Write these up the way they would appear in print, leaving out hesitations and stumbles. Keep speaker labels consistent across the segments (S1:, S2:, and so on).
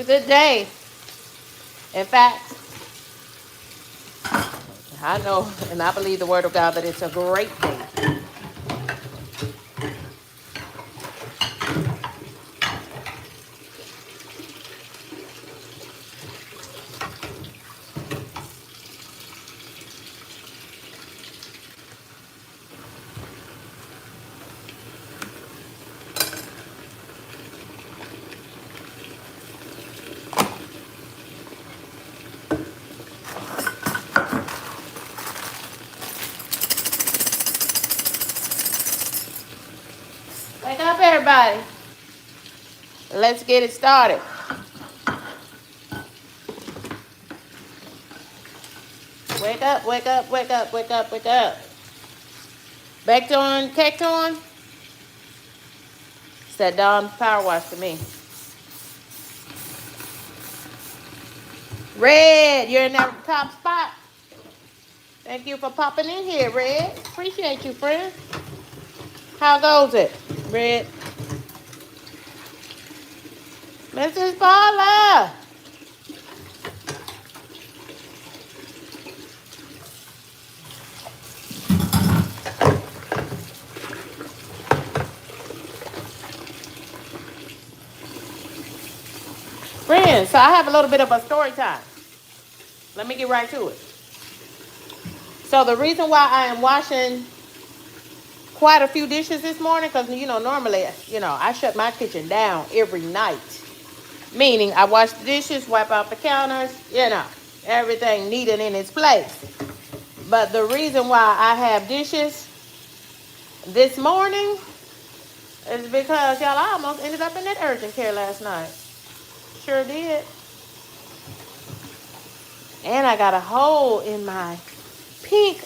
S1: good day. In fact, I know and I believe the word of God that it's a great day. Wake up, everybody. Let's get it started. Wake up, wake up, wake up, wake up, wake up. Baked on, caked on. It's that Dawn Power Wash to me. Red, you're in that top spot. Thank you for popping in here, Red. Appreciate you, friend. How goes it, Red? Mrs. Paula. Friends, so I have a little bit of a story time. Let me get right to it. So the reason why I am washing quite a few dishes this morning, because, normally, I shut my kitchen down every night. Meaning I wash the dishes, wipe out the counters, everything neat and in its place. But the reason why I have dishes this morning is because, y'all, I almost ended up in that urgent care last night. Sure did. And I got a hole in my pink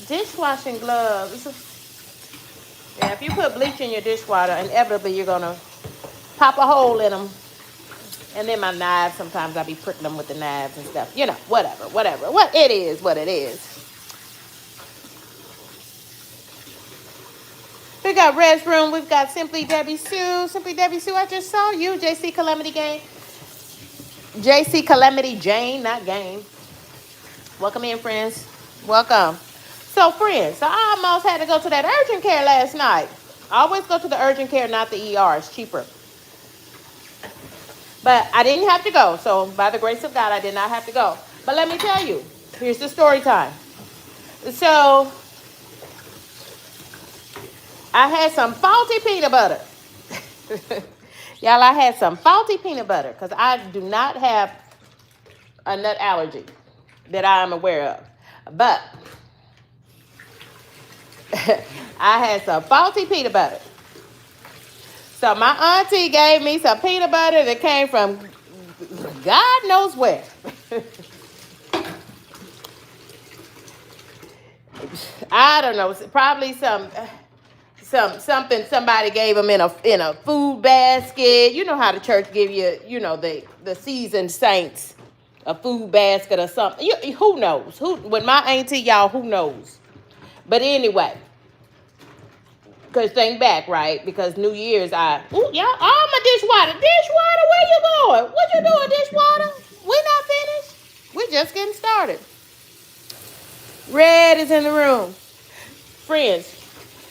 S1: dishwashing gloves. Yeah, if you put bleach in your dishwater, inevitably you're going to pop a hole in them. And then my knives, sometimes I be pricking them with the knives and stuff. Whatever. What it is, what it is. We got Red's Room. We've got Simply Debbie Sue. Simply Debbie Sue, I just saw you. JC Calamity Game. JC Calamity Jane, not Game. Welcome in, friends. Welcome. So, friends, I almost had to go to that urgent care last night. I always go to the urgent care, not the ER. It's cheaper. But I didn't have to go. So, by the grace of God, I did not have to go. But let me tell you, here's the story time. So, I had some faulty peanut butter. Y'all, I had some faulty peanut butter because I do not have a nut allergy that I am aware of. But I had some faulty peanut butter. So my auntie gave me some peanut butter that came from God knows where. I don't know, probably something somebody gave them in a food basket. You know how the church give you, the seasoned saints a food basket or something. Who knows? With my auntie, y'all, who knows? But anyway, because think back, right? Because New Year's, y'all, all my dishwater. Dishwater, where you going? What you doing, dishwater? We're not finished. We're just getting started. Red is in the room. Friends,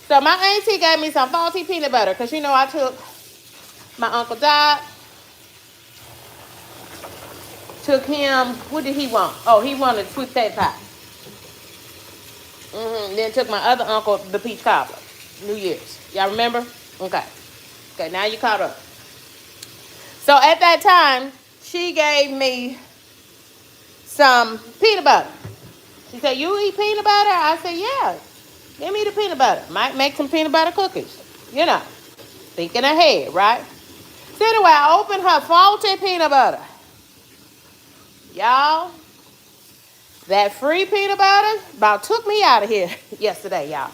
S1: so my auntie gave me some faulty peanut butter because, I took, my uncle died. Took him, what did he want? Oh, he wanted sweet potato pie. Then took my other uncle the peach cobbler. New Year's. Y'all remember? Okay, now you caught up. So at that time, she gave me some peanut butter. She said, you eat peanut butter? I said, yeah. Give me the peanut butter. Might make some peanut butter cookies. Thinking ahead, right? So anyway, I opened her faulty peanut butter. Y'all, that free peanut butter about took me out of here yesterday, y'all.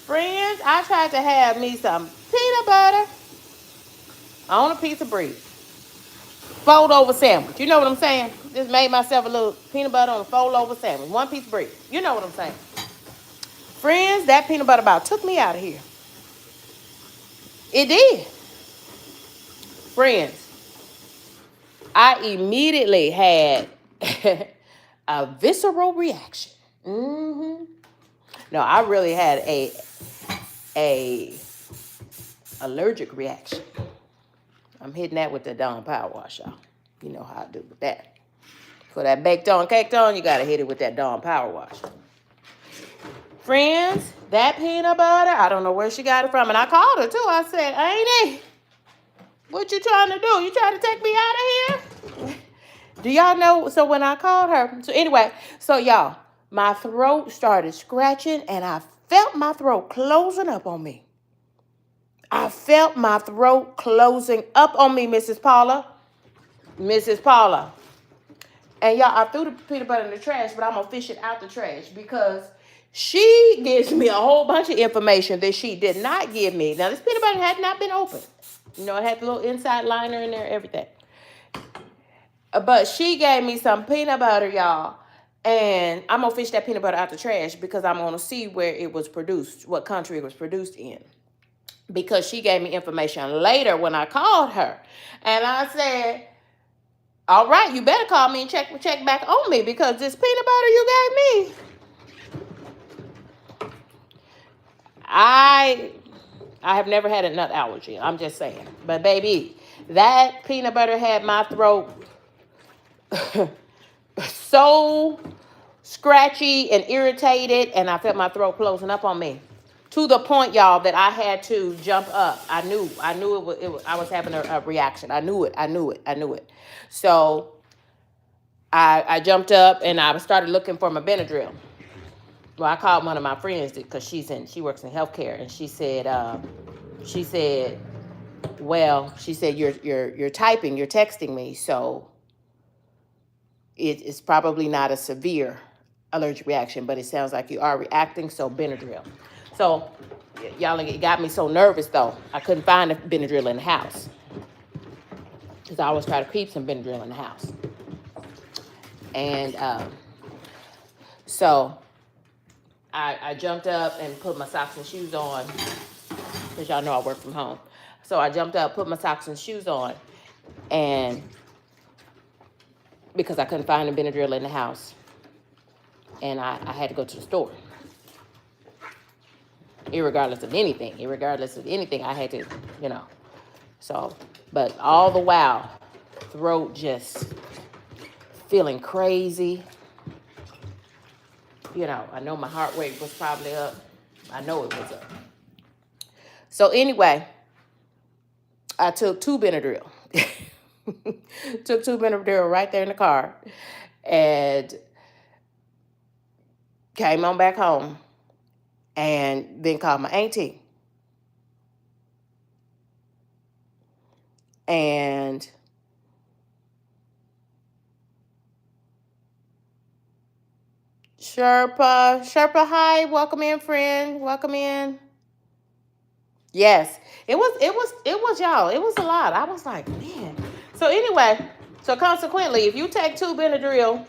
S1: Friends, I tried to have me some peanut butter on a piece of bread. Fold over sandwich. You know what I'm saying? Just made myself a little peanut butter on a fold over sandwich. One piece of bread. You know what I'm saying? Friends, that peanut butter about took me out of here. It did. Friends, I immediately had a visceral reaction. Mm-hmm. No, I really had a allergic reaction. I'm hitting that with the Dawn Power Wash, y'all. You know how I do with that. For that baked on, caked on, you gotta hit it with that Dawn Power Wash. Friends, that peanut butter, I don't know where she got it from. And I called her too. I said, Auntie, what you trying to do? You trying to take me out of here? Do y'all know? So when I called her, so anyway, so y'all, my throat started scratching and I felt my throat closing up on me. I felt my throat closing up on me, Mrs. Paula. Mrs. Paula. And y'all, I threw the peanut butter in the trash, but I'm going to fish it out the trash because she gives me a whole bunch of information that she did not give me. Now, this peanut butter had not been opened. You know, it had the little inside liner in there, everything. But she gave me some peanut butter, y'all. And I'm going to fish that peanut butter out the trash because I'm going to see where it was produced, what country it was produced in. Because she gave me information later when I called her. And I said, all right, you better call me and check back on me because this peanut butter you gave me, I have never had a nut allergy. I'm just saying. But baby, that peanut butter had my throat so scratchy and irritated, and I felt my throat closing up on me. To the point, y'all, that I had to jump up. I knew I was having a reaction. I knew it. So I jumped up and I started looking for my Benadryl. Well, I called one of my friends because she works in healthcare, and she said, you're typing, you're texting me, so it's probably not a severe allergic reaction, but it sounds like you are reacting, so Benadryl. So, y'all, it got me so nervous, though. I couldn't find the Benadryl in the house. Because I always try to keep some Benadryl in the house. And so, I jumped up and put my socks and shoes on. Because y'all know I work from home. So, I jumped up, put my socks and shoes on. And because I couldn't find the Benadryl in the house. And I had to go to the store. Irregardless of anything, I had to, So, but all the while, throat just feeling crazy. I know my heart rate was probably up. I know it was up. So anyway, I took 2 Benadryl. Took 2 Benadryl right there in the car. And came on back home. And then called my auntie. And Sherpa, hi, welcome in, friend. Welcome in. Yes, it was y'all. It was a lot. I was like, man. So anyway, consequently, if you take 2 Benadryl,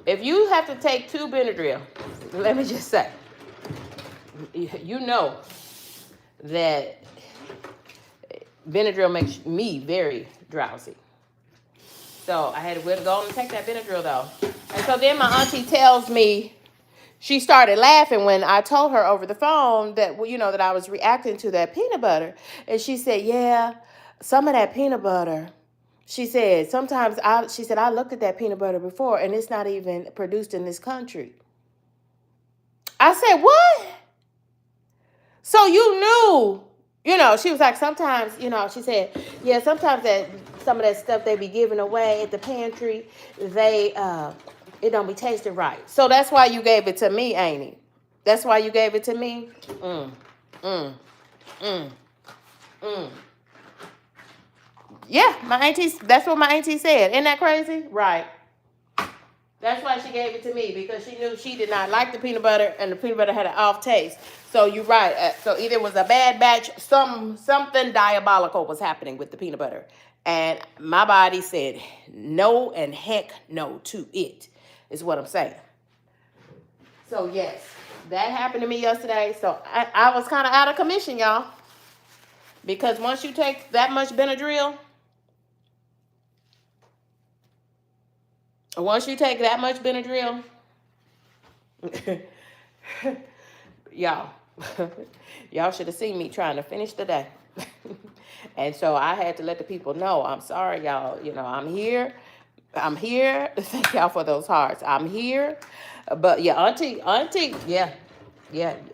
S1: if you have to take 2 Benadryl, let me just say, you know that Benadryl makes me very drowsy. So I had to go and take that Benadryl, though. And so then my auntie tells me, she started laughing when I told her over the phone that, that I was reacting to that peanut butter. And she said, yeah, some of that peanut butter. She said, I looked at that peanut butter before and it's not even produced in this country. I said, what? So you knew, she was like, sometimes, she said, yeah, sometimes some of that stuff they be giving away at the pantry, it don't be tasting right. So that's why you gave it to me, ain't it? That's why you gave it to me? Yeah, that's what my auntie said. Isn't that crazy? Right. That's why she gave it to me, because she knew she did not like the peanut butter, and the peanut butter had an off taste. So you're right. So either it was a bad batch, something diabolical was happening with the peanut butter. And my body said no and heck no to it, is what I'm saying. So yes, that happened to me yesterday. So I was kind of out of commission, y'all. Because once you take that much Benadryl, Once you take that much Benadryl, y'all, y'all should have seen me trying to finish the day. And so I had to let the people know, I'm sorry, y'all. You know, I'm here. I'm here. Thank y'all for those hearts. I'm here. But yeah, auntie, yeah.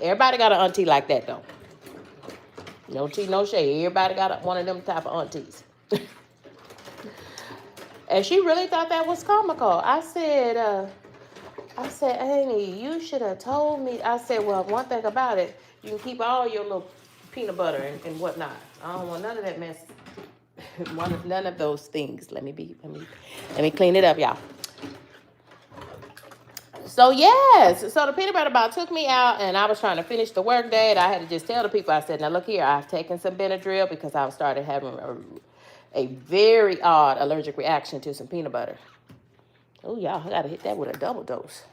S1: Everybody got an auntie like that, though. No tea, no shade. Everybody got one of them type of aunties. And she really thought that was comical. I said, Annie, you should have told me. I said, well, one thing about it, you can keep all your little peanut butter and whatnot. I don't want none of that mess. None of those things. Let me clean it up, y'all. So yes, so the peanut butter about took me out, and I was trying to finish the work day, and I had to just tell the people. I said, now look here, I've taken some Benadryl because I started having a very odd allergic reaction to some peanut butter. Oh, y'all, I gotta hit that with a double dose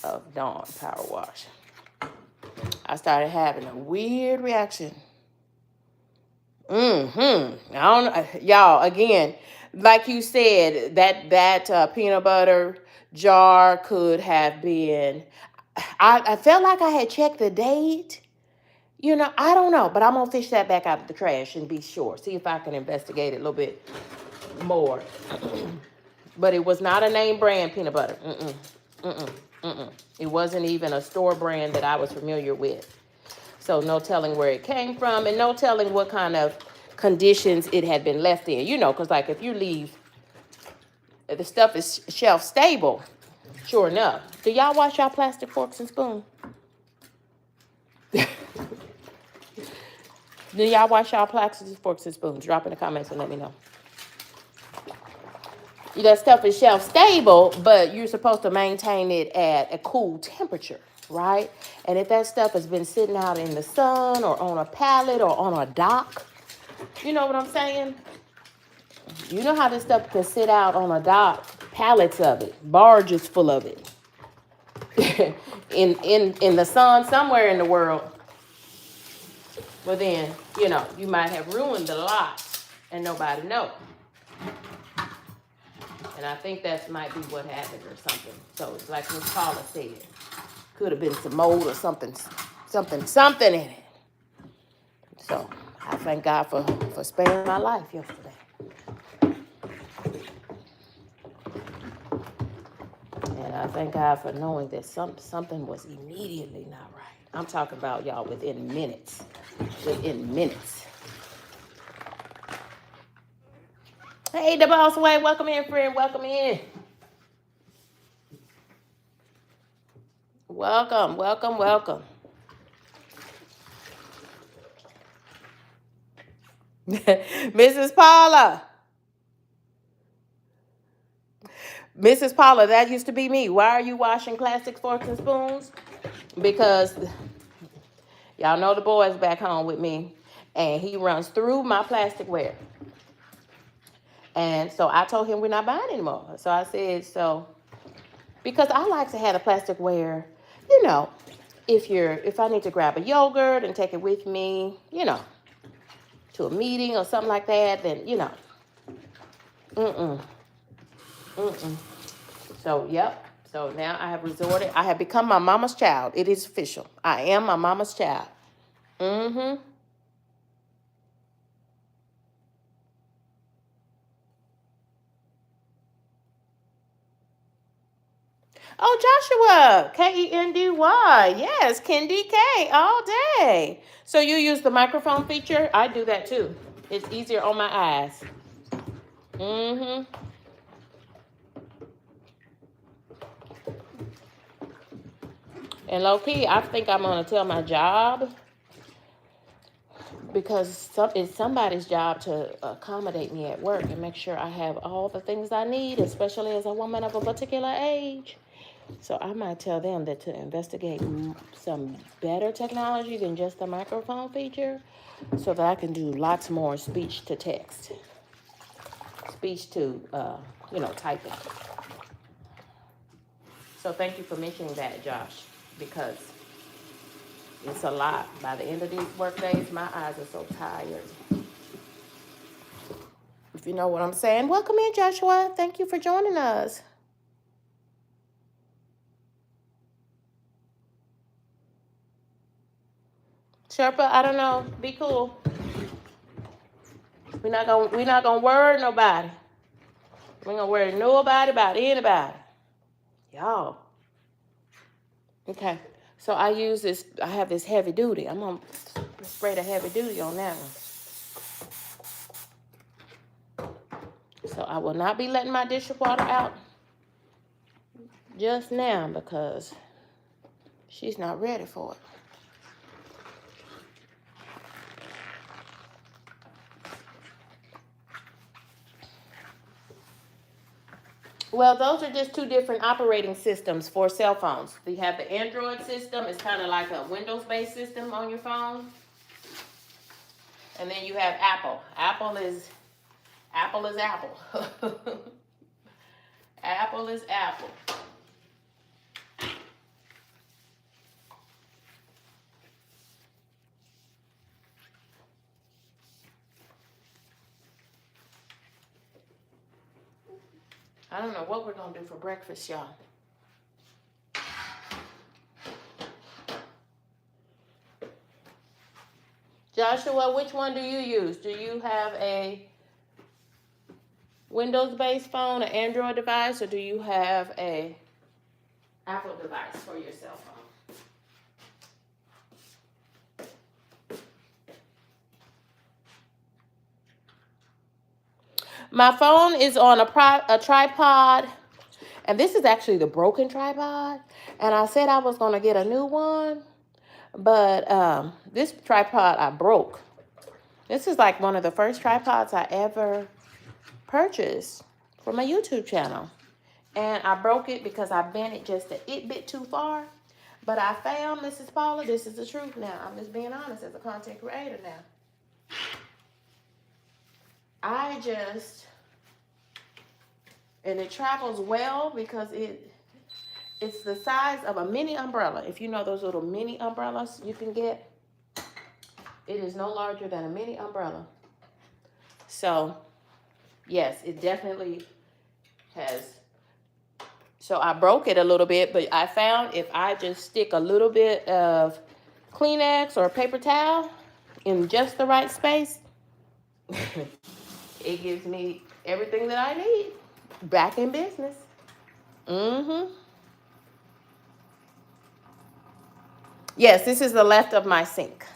S1: of Dawn Power Wash. I started having a weird reaction. I don't, y'all. Again, like you said, that peanut butter jar could have been. I felt like I had checked the date. You know, I don't know, but I'm gonna fish that back out of the trash and be sure. See if I can investigate it a little bit more. But it was not a name brand peanut butter. It wasn't even a store brand that I was familiar with. So no telling where it came from, and no telling what kind of conditions it had been left in. You know, because like if you leave, the stuff is shelf stable. Sure enough. Do y'all wash y'all plastic forks and spoons? Do y'all wash y'all plastic forks and spoons? Drop in the comments and let me know. That stuff is shelf stable, but you're supposed to maintain it at a cool temperature, right? And if that stuff has been sitting out in the sun or on a pallet or on a dock, you know what I'm saying? You know how this stuff can sit out on a dock, pallets of it, barges full of it, in the sun somewhere in the world. Well then, you know, you might have ruined the lot and nobody knows. And I think that might be what happened or something. So it's like Miss Paula said, could have been some mold or something in it. So I thank God for sparing my life yesterday. And I thank God for knowing that something was immediately not right. I'm talking about, y'all, within minutes. Within minutes. Hey, the boss way. Welcome in, friend. Welcome in. Welcome, welcome, welcome. Mrs. Paula. Mrs. Paula, that used to be me. Why are you washing plastic forks and spoons? Because y'all know the boy's back home with me, and he runs through my plasticware. And so I told him we're not buying anymore. So I said, so, because I like to have the plasticware, you know, if I need to grab a yogurt and take it with me, you know, to a meeting or something like that, then, you know. So, yep. So now I have become my mama's child. It is official. I am my mama's child. Oh, Joshua, Kendy. Yes, KendyK all day. So you use the microphone feature? I do that too. It's easier on my eyes. And low key, I think I'm gonna tell my job, because it's somebody's job to accommodate me at work and make sure I have all the things I need, especially as a woman of a particular age. So I might tell them that to investigate some better technology than just the microphone feature, so that I can do lots more speech to text, speech to, typing. So thank you for mentioning that, Josh, because it's a lot. By the end of these work days, my eyes are so tired. If you know what I'm saying. Welcome in, Joshua. Thank you for joining us. Sherpa, I don't know. Be cool. We're not gonna worry nobody. We ain't gonna worry nobody about anybody. Y'all. Okay. So I use this, I have this heavy duty. I'm gonna spray the heavy duty on that one. So I will not be letting my dishwater out just now because she's not ready for it. Well, those are just two different operating systems for cell phones. You have the Android system. It's kind of like a Windows-based system on your phone. And then you have Apple. Apple is Apple. Apple is Apple. I don't know what we're going to do for breakfast, y'all. Joshua, which one do you use? Do you have a Windows-based phone, an Android device, or do you have a Apple device for your cell phone? My phone is on a tripod, and this is actually the broken tripod. And I said I was going to get a new one, but this tripod I broke. This is like one of the first tripods I ever purchased for my YouTube channel. And I broke it because I bent it just a bit too far. But I found, Mrs. Paula, this is the truth now. I'm just being honest as a content creator now. And it travels well because it's the size of a mini umbrella. If you know those little mini umbrellas you can get, it is no larger than a mini umbrella. So, yes, it definitely has. So I broke it a little bit, but I found if I just stick a little bit of Kleenex or paper towel in just the right space, it gives me everything that I need back in business. Yes, this is the left of my sink.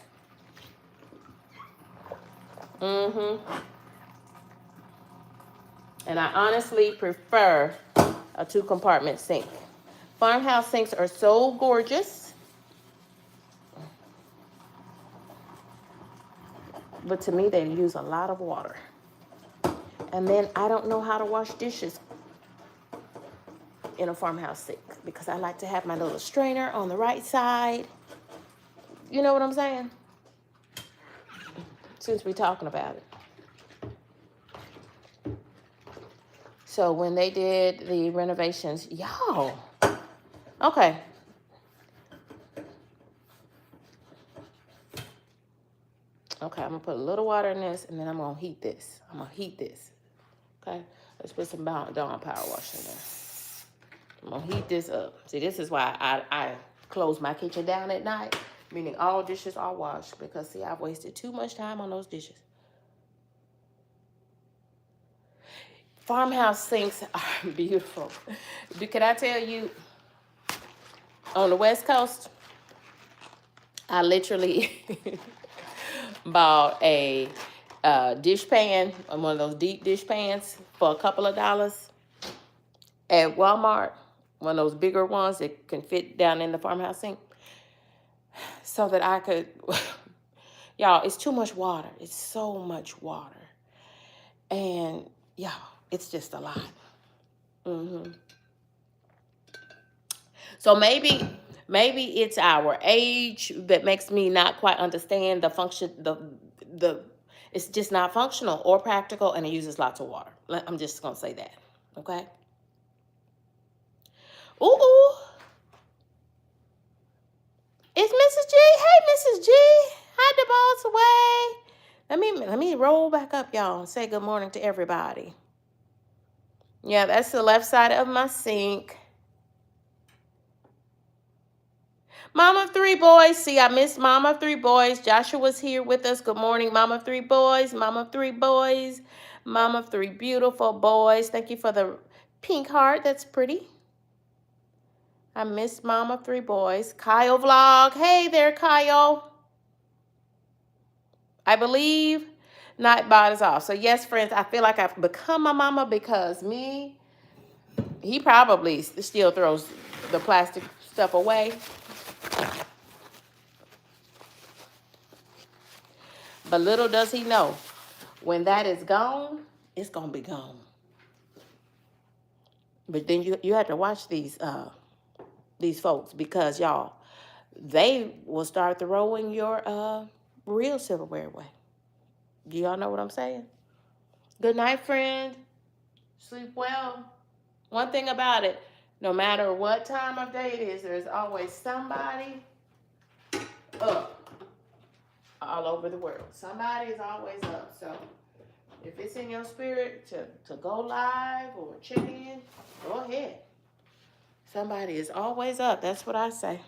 S1: And I honestly prefer a 2-compartment sink. Farmhouse sinks are so gorgeous. But to me, they use a lot of water. And then I don't know how to wash dishes in a farmhouse sink because I like to have my little strainer on the right side. You know what I'm saying? Since we're talking about it. So when they did the renovations, y'all. Okay. Okay, I'm going to put a little water in this, and then I'm going to heat this. Okay? Let's put some Dawn Power Wash in there. I'm going to heat this up. See, this is why I close my kitchen down at night, meaning all dishes are washed, because, see, I've wasted too much time on those dishes. Farmhouse sinks are beautiful. Can I tell you, on the West Coast, I literally bought a dish pan, one of those deep dish pans, for a couple of dollars at Walmart, one of those bigger ones that can fit down in the farmhouse sink, so that I could, y'all, it's too much water. It's so much water. And, y'all, it's just a lot. So maybe it's our age that makes me not quite understand the function, it's just not functional or practical, and it uses lots of water. I'm just going to say that, okay? Ooh. It's Mrs. G. Hey, Mrs. G. Hi, the boss away. Let me roll back up, y'all, and say good morning to everybody. Yeah, that's the left side of my sink. Mom of three boys. See, I missed Mom of three boys. Joshua's here with us. Good morning, Mom of three boys. Mom of three boys. Mom of three beautiful boys. Thank you for the pink heart. That's pretty. I missed Mom of three boys. Kyle vlog. Hey there, Kyle. I believe Nightbot is off. So yes, friends, I feel like I've become a mama because he probably still throws the plastic stuff away. But little does he know, when that is gone, it's going to be gone. But then you have to watch these folks because, y'all, they will start throwing your real silverware away. Do y'all know what I'm saying? Good night, friend. Sleep well. One thing about it, no matter what time of day it is, there's always somebody up all over the world. Somebody is always up. So if it's in your spirit to go live or check in, go ahead. Somebody is always up. That's what I say.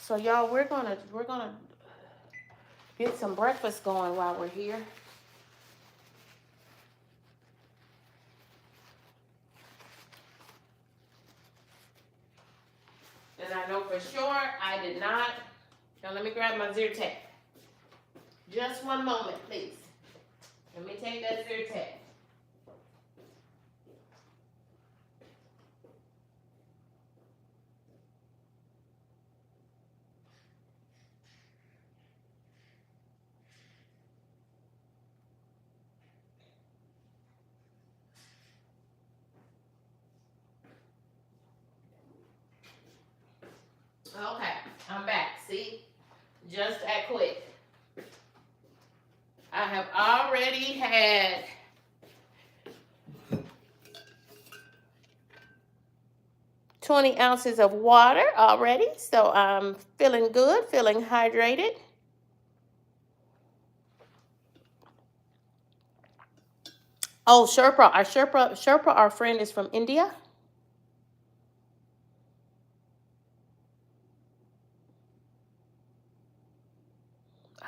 S1: So y'all, we're gonna get some breakfast going while we're here. And I know for sure I did not. Now let me grab my Zyrtec. Just one moment, please. Let me take that Zyrtec. Okay, I'm back. See? Just that quick. I have already had $20 ounces of water already, so I'm feeling good, feeling hydrated. Oh, Sherpa, our friend is from India.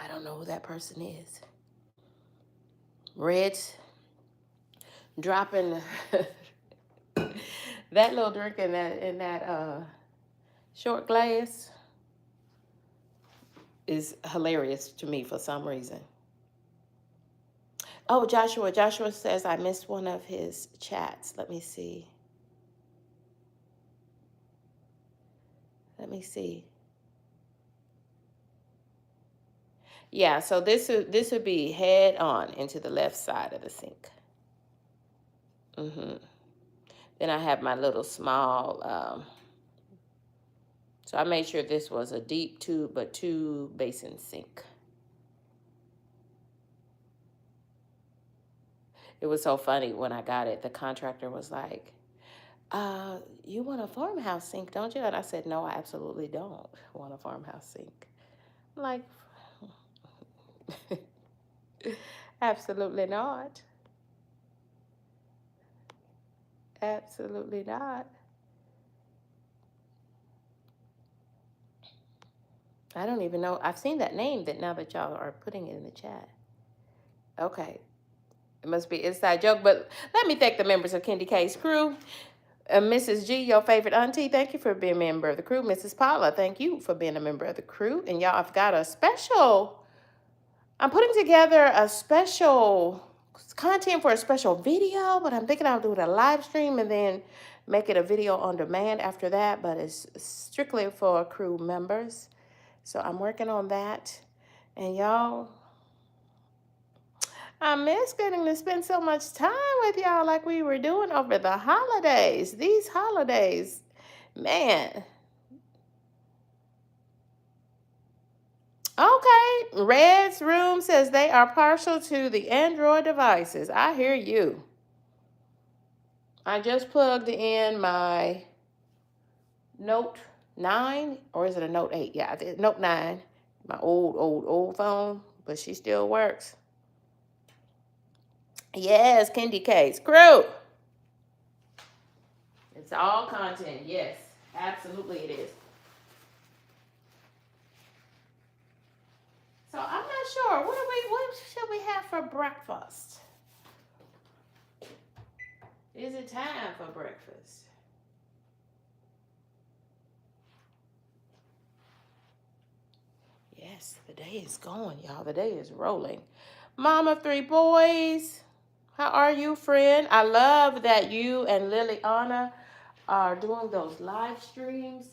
S1: I don't know who that person is. Red's dropping that little drink in that short glass is hilarious to me for some reason. Oh, Joshua says I missed one of his chats. Let me see. Yeah, so this would be head on into the left side of the sink. Then I have my little small, so I made sure this was a deep tube, but 2 basin sink. It was so funny when I got it. The contractor was like, you want a farmhouse sink, don't you? And I said, no, I absolutely don't want a farmhouse sink. I'm like, absolutely not. Absolutely not. I don't even know. I've seen that name now that y'all are putting it in the chat. Okay. It must be inside joke, but let me thank the members of KendyK's crew. Mrs. G, your favorite auntie, thank you for being a member of the crew. Mrs. Paula, thank you for being a member of the crew. And y'all, I've got I'm putting together a special content for a special video, but I'm thinking I'll do it a live stream and then make it a video on demand after that, but it's strictly for crew members. So I'm working on that. And y'all, I miss getting to spend so much time with y'all like we were doing over the holidays. These holidays, man. Okay, Red's Room says they are partial to the Android devices. I hear you. I just plugged in my Note 9, or is it a Note 8? Yeah, Note 9 My old phone, but she still works. Yes, KendyK crew. It's all content. Yes, absolutely it is. So I'm not sure. What should we have for breakfast? Is it time for breakfast? Yes, the day is going, y'all. The day is rolling. Mom of 3 boys. How are you, friend? I love that you and Liliana are doing those live streams.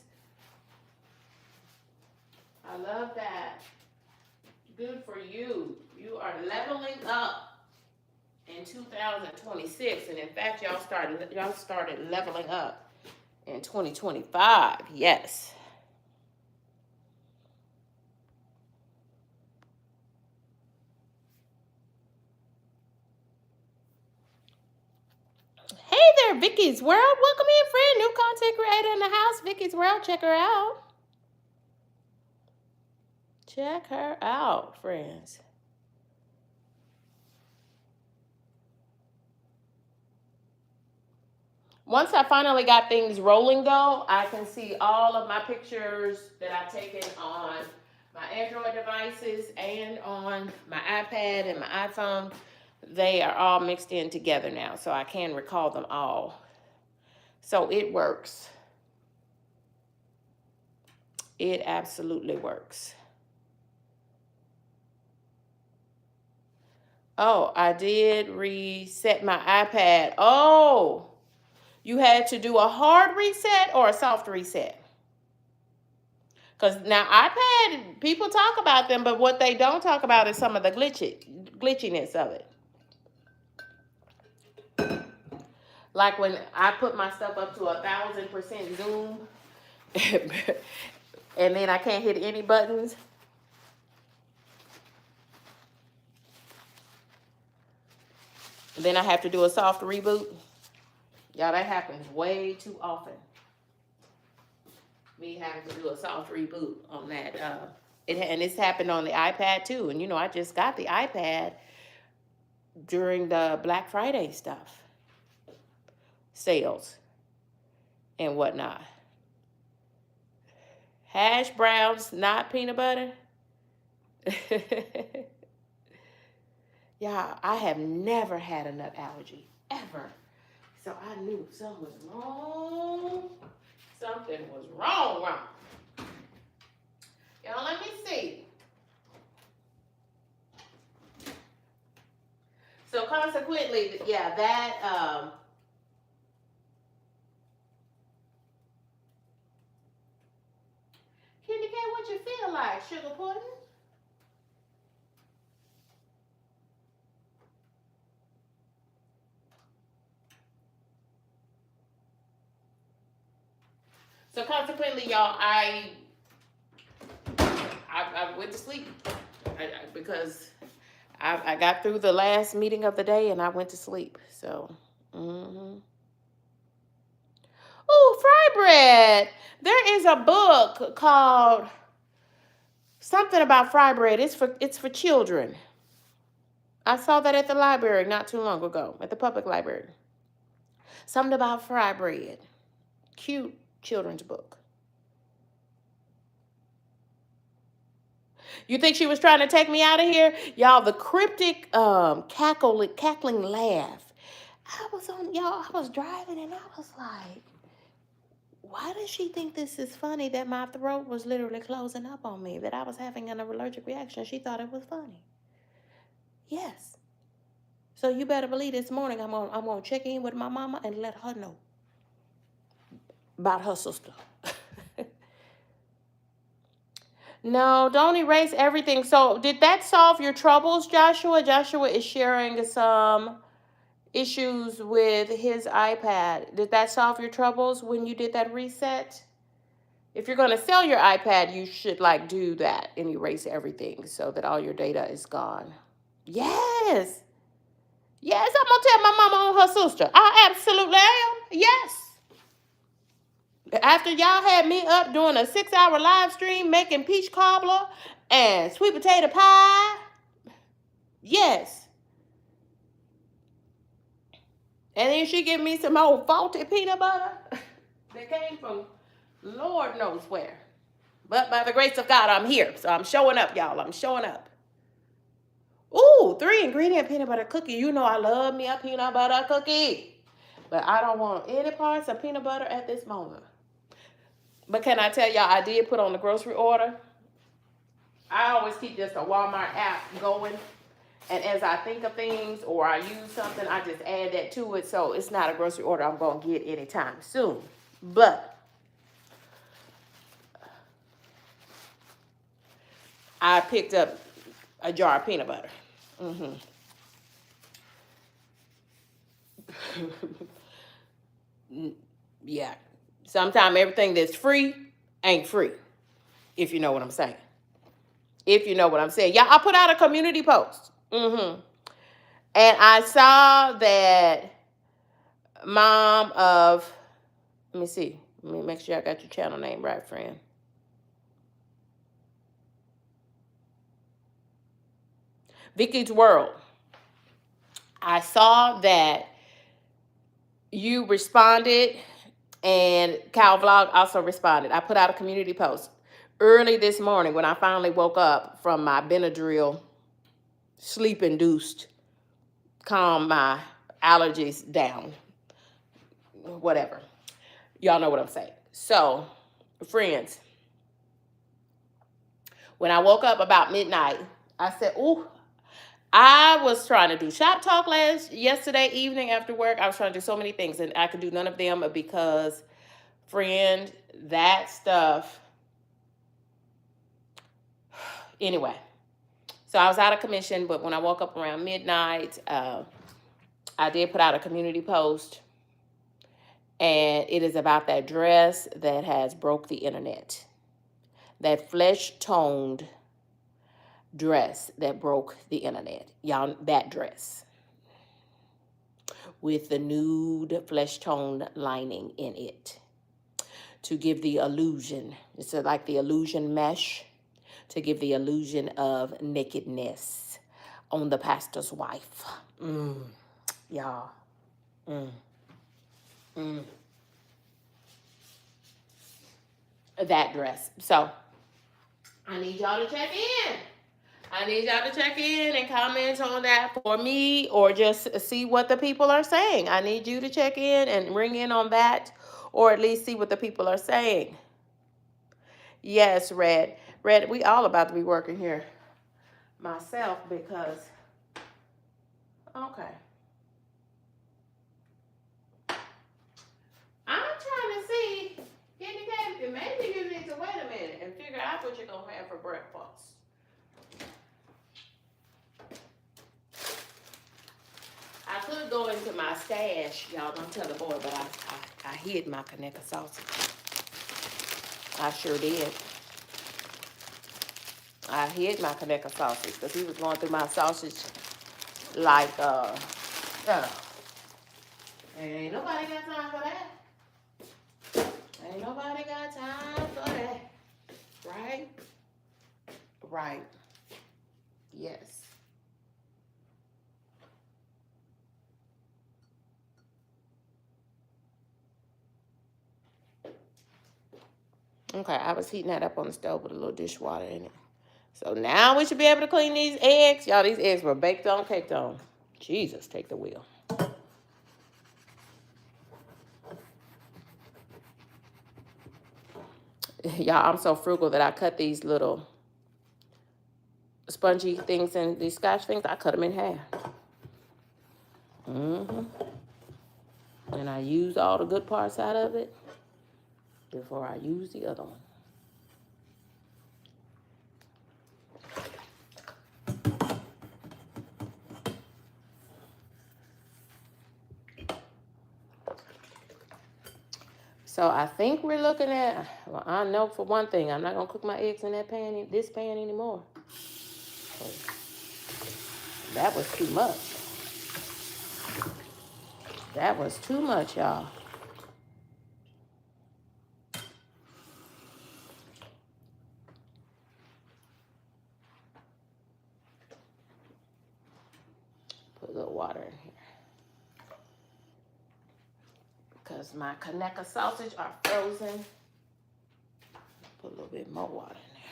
S1: I love that. Good for you. You are leveling up in 2026, and in fact, y'all started leveling up in 2025. Yes. Hey there, Vicky's World. Welcome in, friend. New content creator in the house. Vicky's World. Check her out. Check her out, friends. Once I finally got things rolling, though, I can see all of my pictures that I've taken on my Android devices and on my iPad and my iPhone. They are all mixed in together now, so I can recall them all. So it works. It absolutely works. Oh, I did reset my iPad. Oh, you had to do a hard reset or a soft reset? Because now iPad, people talk about them, but what they don't talk about is some of the glitchiness of it. Like when I put my stuff up to 1,000% zoom, and then I can't hit any buttons. Then I have to do a soft reboot. Y'all, that happens way too often. Me having to do a soft reboot on that. And it's happened on the iPad too. And I just got the iPad during the Black Friday stuff, sales and whatnot. Hash browns, not peanut butter. Yeah, I have never had a nut allergy, ever. So I knew something was wrong. Something was wrong. Y'all, let me see. So consequently, yeah, that KendyK, what you feel like? Sugar pudding? So consequently, y'all, I went to sleep because I got through the last meeting of the day and I went to sleep. So, Ooh, fry bread. There is a book called something about fry bread. It's for children. I saw that at the library not too long ago, at the public library. Something about fry bread. Cute children's book. You think she was trying to take me out of here? Y'all, the cryptic cackling laugh. I was driving and I was like, why does she think this is funny that my throat was literally closing up on me, that I was having an allergic reaction? She thought it was funny. Yes. So you better believe this morning I'm gonna check in with my mama and let her know about her sister. No, don't erase everything. So did that solve your troubles, Joshua? Joshua is sharing some issues with his iPad. Did that solve your troubles when you did that reset? If you're going to sell your iPad, you should do that and erase everything so that all your data is gone. Yes. Yes, I'm going to tell my mama on her sister. I absolutely am. Yes. After y'all had me up doing a 6-hour live stream making peach cobbler And sweet potato pie. Yes. And then she give me some old faulty peanut butter that came from Lord knows where. But by the grace of God, I'm here. So I'm showing up, y'all. I'm showing up. Ooh, 3-ingredient peanut butter cookie. You know I love me a peanut butter cookie. But I don't want any parts of peanut butter at this moment. But can I tell y'all, I did put on the grocery order. I always keep just a Walmart app going. And as I think of things or I use something, I just add that to it. So it's not a grocery order I'm going to get anytime soon. But I picked up a jar of peanut butter. Yeah. Sometimes everything that's free ain't free, if you know what I'm saying. If you know what I'm saying. Yeah, I put out a community post. And I saw that mom of, let me see. Let me make sure I got your channel name right, friend. Vicky's World. I saw that you responded and Cal Vlog also responded. I put out a community post early this morning when I finally woke up from my Benadryl sleep-induced, calm my allergies down, whatever. Y'all know what I'm saying. So, friends, when I woke up about midnight, I said, ooh, I was trying to do shop talk yesterday evening after work. I was trying to do so many things, and I could do none of them because, friend, that stuff. Anyway, so I was out of commission, but when I woke up around midnight, I did put out a community post, and it is about that dress that has broke the internet. That flesh-toned dress that broke the internet. Y'all, that dress with the nude flesh-toned lining in it to give the illusion. It's like the illusion mesh to give the illusion of nakedness on the pastor's wife. Y'all. That dress. So, I need y'all to check in. I need y'all to check in and comment on that for me or just see what the people are saying. I need you to check in and ring in on that or at least see what the people are saying. Yes, Red. Red, we all about to be working here. Myself because, okay. I'm trying to see, KendyK, maybe you need to wait a minute and figure out what you're going to have for breakfast. I could go into my stash. Y'all don't tell the boy, but I hid my KendyK sausage. I sure did. I hid my KendyK sausage because he was going through my sausage like, ain't nobody got time for that. Ain't nobody got time for that. Right? Right. Yes. Okay, I was heating that up on the stove with a little dishwater in it. So now we should be able to clean these eggs. Y'all, these eggs were baked on, caked on. Jesus, take the wheel. Y'all, I'm so frugal that I cut these little spongy things and these scotch things. I cut them in half. And I use all the good parts out of it before I use the other one. So I think we're looking at, well, I know for one thing, I'm not going to cook my eggs in that pan, this pan anymore. That was too much. That was too much, y'all. because my KendyK sausage are frozen. Put a little bit more water in there.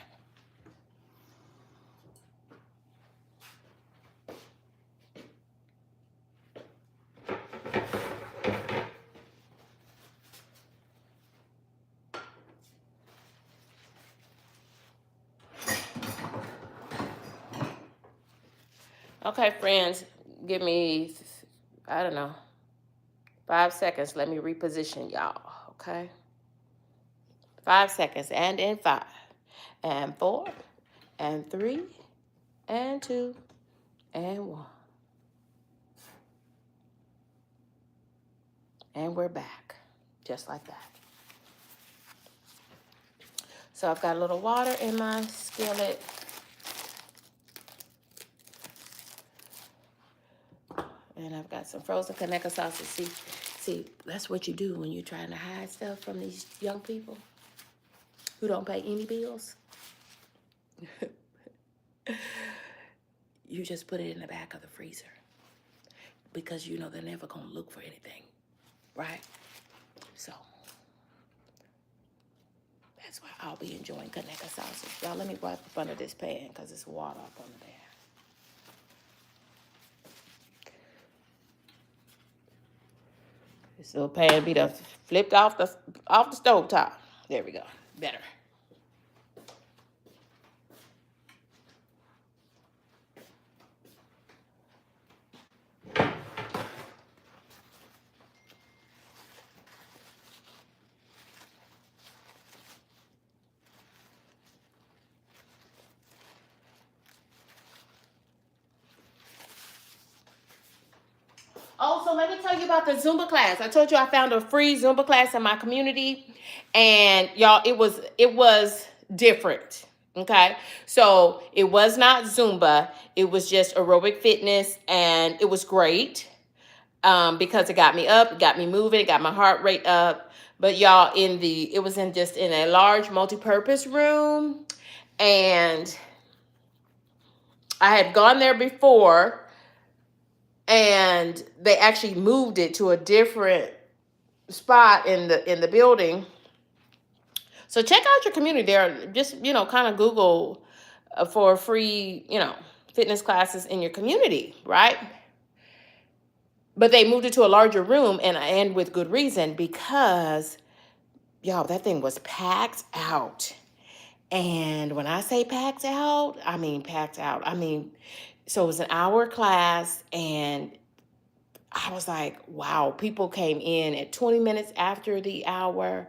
S1: Okay, friends, give me, I don't know, 5 seconds. Let me reposition y'all, okay? 5 seconds, and in 5, and 4, and 3, and 2, and 1. And we're back, just like that. So I've got a little water in my skillet. And I've got some frozen KendyK sausage. See, that's what you do when you're trying to hide stuff from these young people who don't pay any bills. You just put it in the back of the freezer because you know they're never going to look for anything, right? So that's why I'll be enjoying KendyK sausage. Y'all, let me wipe up under this pan because it's water up under there. This little pan be done flipped off the stove top. There we go. Better. Oh, so let me tell you about the Zumba class. I told you I found a free Zumba class in my community, and y'all, it was different. Okay, so it was not Zumba. It was just aerobic fitness, and it was great because it got me up, it got me moving, it got my heart rate up. But y'all, it was in a large multi-purpose room, and I had gone there before. And they actually moved it to a different spot in the building. So check out your community there. Just, kind of Google for free, fitness classes in your community, right? But they moved it to a larger room, and with good reason, because, y'all, that thing was packed out. And when I say packed out, I mean packed out. So it was an hour class, and I was like, wow, people came in at 20 minutes after the hour,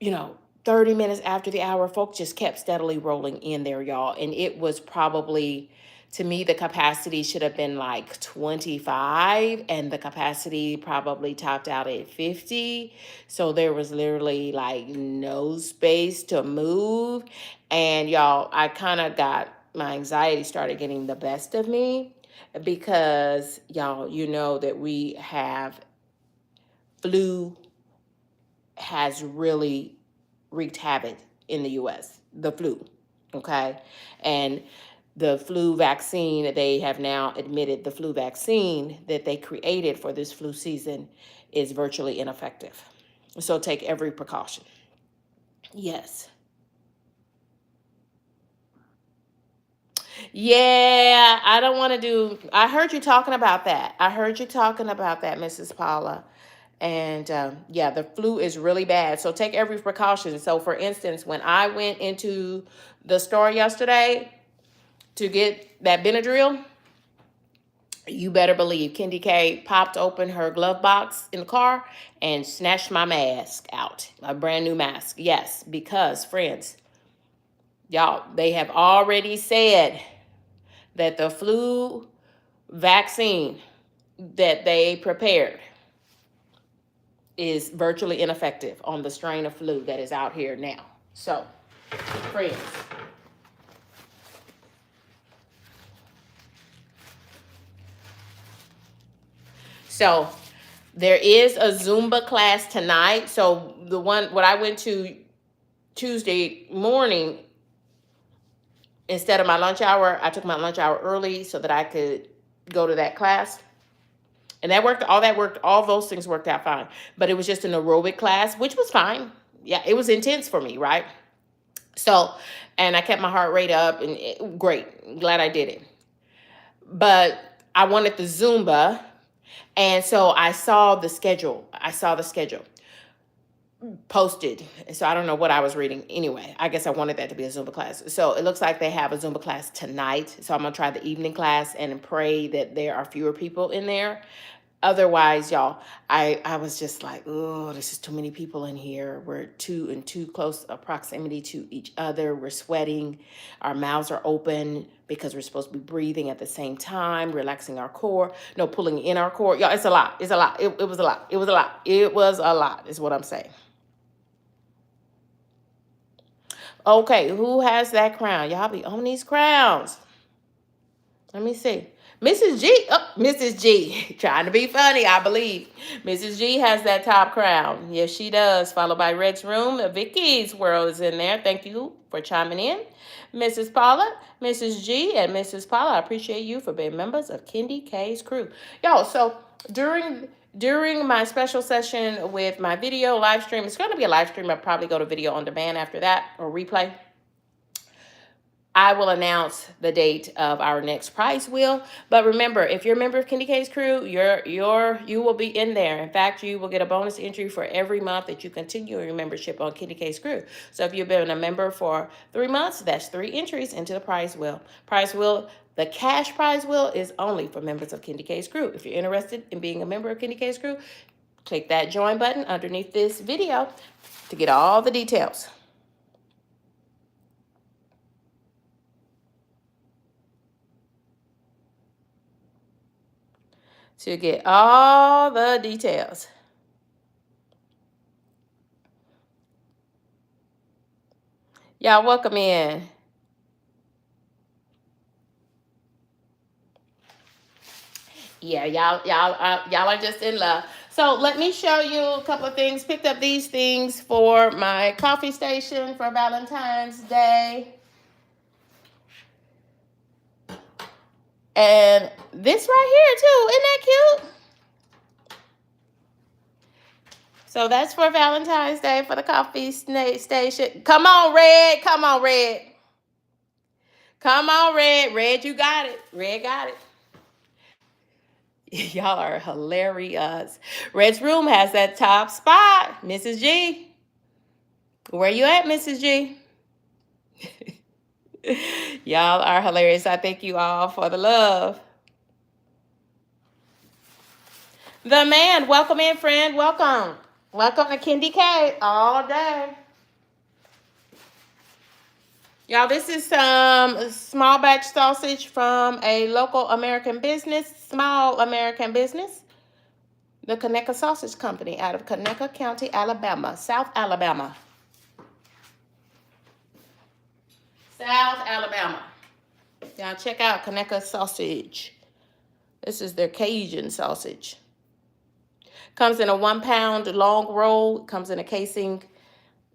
S1: 30 minutes after the hour. Folks just kept steadily rolling in there, y'all. And it was probably, to me, the capacity should have been like 25, and the capacity probably topped out at 50. So there was literally like no space to move. And y'all, I kind of my anxiety started getting the best of me. Because, y'all, you know that flu has really wreaked havoc in the U.S., the flu, okay? And the flu vaccine, they have now admitted the flu vaccine that they created for this flu season is virtually ineffective. So take every precaution. Yes. Yeah, I don't want to I heard you talking about that. Mrs. Paula. And yeah, the flu is really bad. So take every precaution. So for instance, when I went into the store yesterday to get that Benadryl, you better believe KendyK popped open her glove box in the car and snatched my mask out, my brand new mask. Yes, because friends, y'all, they have already said that the flu vaccine that they prepared is virtually ineffective on the strain of flu that is out here now. So, friends, so there is a Zumba class tonight. So what I went to Tuesday morning, instead of my lunch hour, I took my lunch hour early so that I could go to that class. And all those things worked out fine. But it was just an aerobic class, which was fine. Yeah, it was intense for me, right? So, and I kept my heart rate up, and great. Glad I did it. But I wanted the Zumba, and so I saw the schedule. Posted. So I don't know what I was reading. Anyway, I guess I wanted that to be a Zumba class. So it looks like they have a Zumba class tonight. So I'm going to try the evening class and pray that there are fewer people in there. Otherwise, y'all, I was just like, oh, this is too many people in here. We're in too close a proximity to each other. We're sweating. Our mouths are open because we're supposed to be breathing at the same time, relaxing our core. No, pulling in our core. Y'all, it's a lot. It's a lot. It was a lot. It was a lot. It was a lot, is what I'm saying. Okay, who has that crown? Y'all be on these crowns. Let me see. Mrs. G. Oh, Mrs. G. Trying to be funny, I believe. Mrs. G has that top crown. Yes, she does. Followed by Red's Room. Vicky's World is in there. Thank you for chiming in. Mrs. Paula, Mrs. G, and Mrs. Paula, I appreciate you for being members of KendyK's crew. Yo, so during my special session with my video live stream, it's going to be a live stream. I'll probably go to video on demand after that, or replay. I will announce the date of our next prize wheel. But remember, if you're a member of KendyK's crew, you will be in there. In fact, you will get a bonus entry for every month that you continue your membership on KendyK's crew. So if you've been a member for 3 months, that's 3 entries into the prize wheel. The cash prize wheel is only for members of KendyK's crew. If you're interested in being a member of KendyK's crew, click that join button underneath this video to get all the details. To get all the details. Y'all welcome in. Yeah, y'all are just in love. So let me show you a couple of things. Picked up these things for my coffee station for Valentine's Day. And this right here too, isn't that cute? So that's for Valentine's Day for the coffee station. Come on, Red. Come on, Red. Come on, Red. Red, you got it. Red got it. Y'all are hilarious. Red's Room has that top spot. Mrs. G. Where you at, Mrs. G? Y'all are hilarious. I thank you all for the love. The man, welcome in, friend. Welcome. Welcome to KendyK All Day. Y'all, this is some small batch sausage from a local American business, small American business, the KendyK Sausage Company out of KendyK County, Alabama, South Alabama. South Alabama. Y'all check out KendyK Sausage. This is their Cajun sausage. Comes in a 1 pound long roll. Comes in a casing.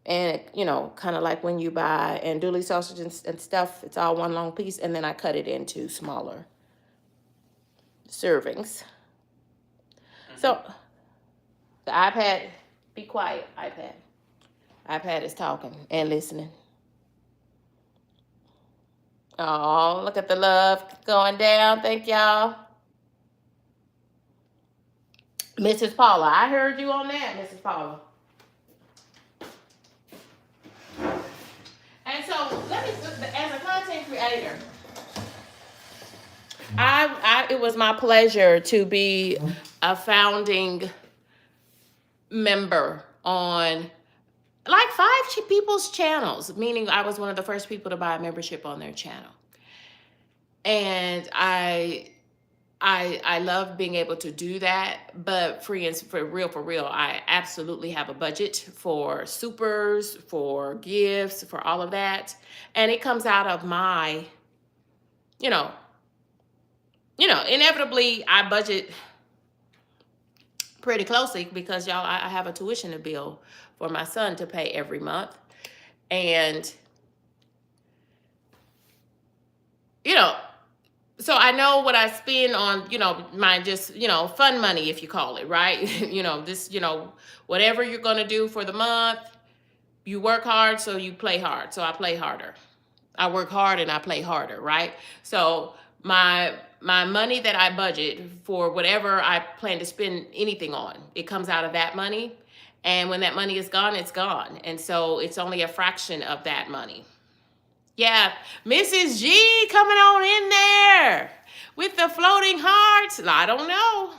S1: And, you know, kind of like when you buy andouille sausage and stuff, it's all one long piece. And then I cut it into smaller servings. So, the iPad, be quiet, iPad. iPad is talking and listening. Oh, look at the love going down. Thank y'all. Mrs. Paula, I heard you on that, Mrs. Paula. And so, as a content creator, it was my pleasure to be a founding member on like 5 people's channels, meaning I was one of the first people to buy a membership on their channel. And I love being able to do that, but for real, I absolutely have a budget for supers, for gifts, for all of that. And it comes out of my, inevitably I budget pretty closely because y'all, I have a tuition bill for my son to pay every month. And, so I know what I spend on, my just, fun money, if you call it, right? This, whatever you're going to do for the month, you work hard, so you play hard. So I play harder. I work hard and I play harder, right? So my money that I budget for whatever I plan to spend anything on, it comes out of that money. And when that money is gone, it's gone. And so it's only a fraction of that money. Yeah, Mrs. G coming on in there with the floating hearts. I don't know.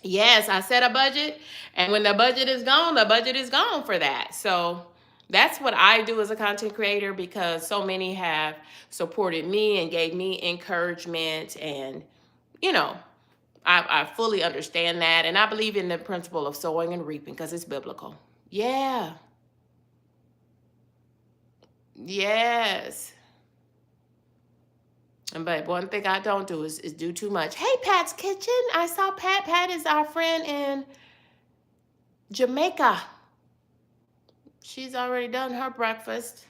S1: Yes, I set a budget, and when the budget is gone for that. So that's what I do as a content creator, because so many have supported me and gave me encouragement, and I fully understand that, and I believe in the principle of sowing and reaping because it's biblical. Yeah. Yes. But one thing I don't do is do too much. Hey, Pat's Kitchen. I saw Pat. Pat is our friend in Jamaica. She's already done her breakfast.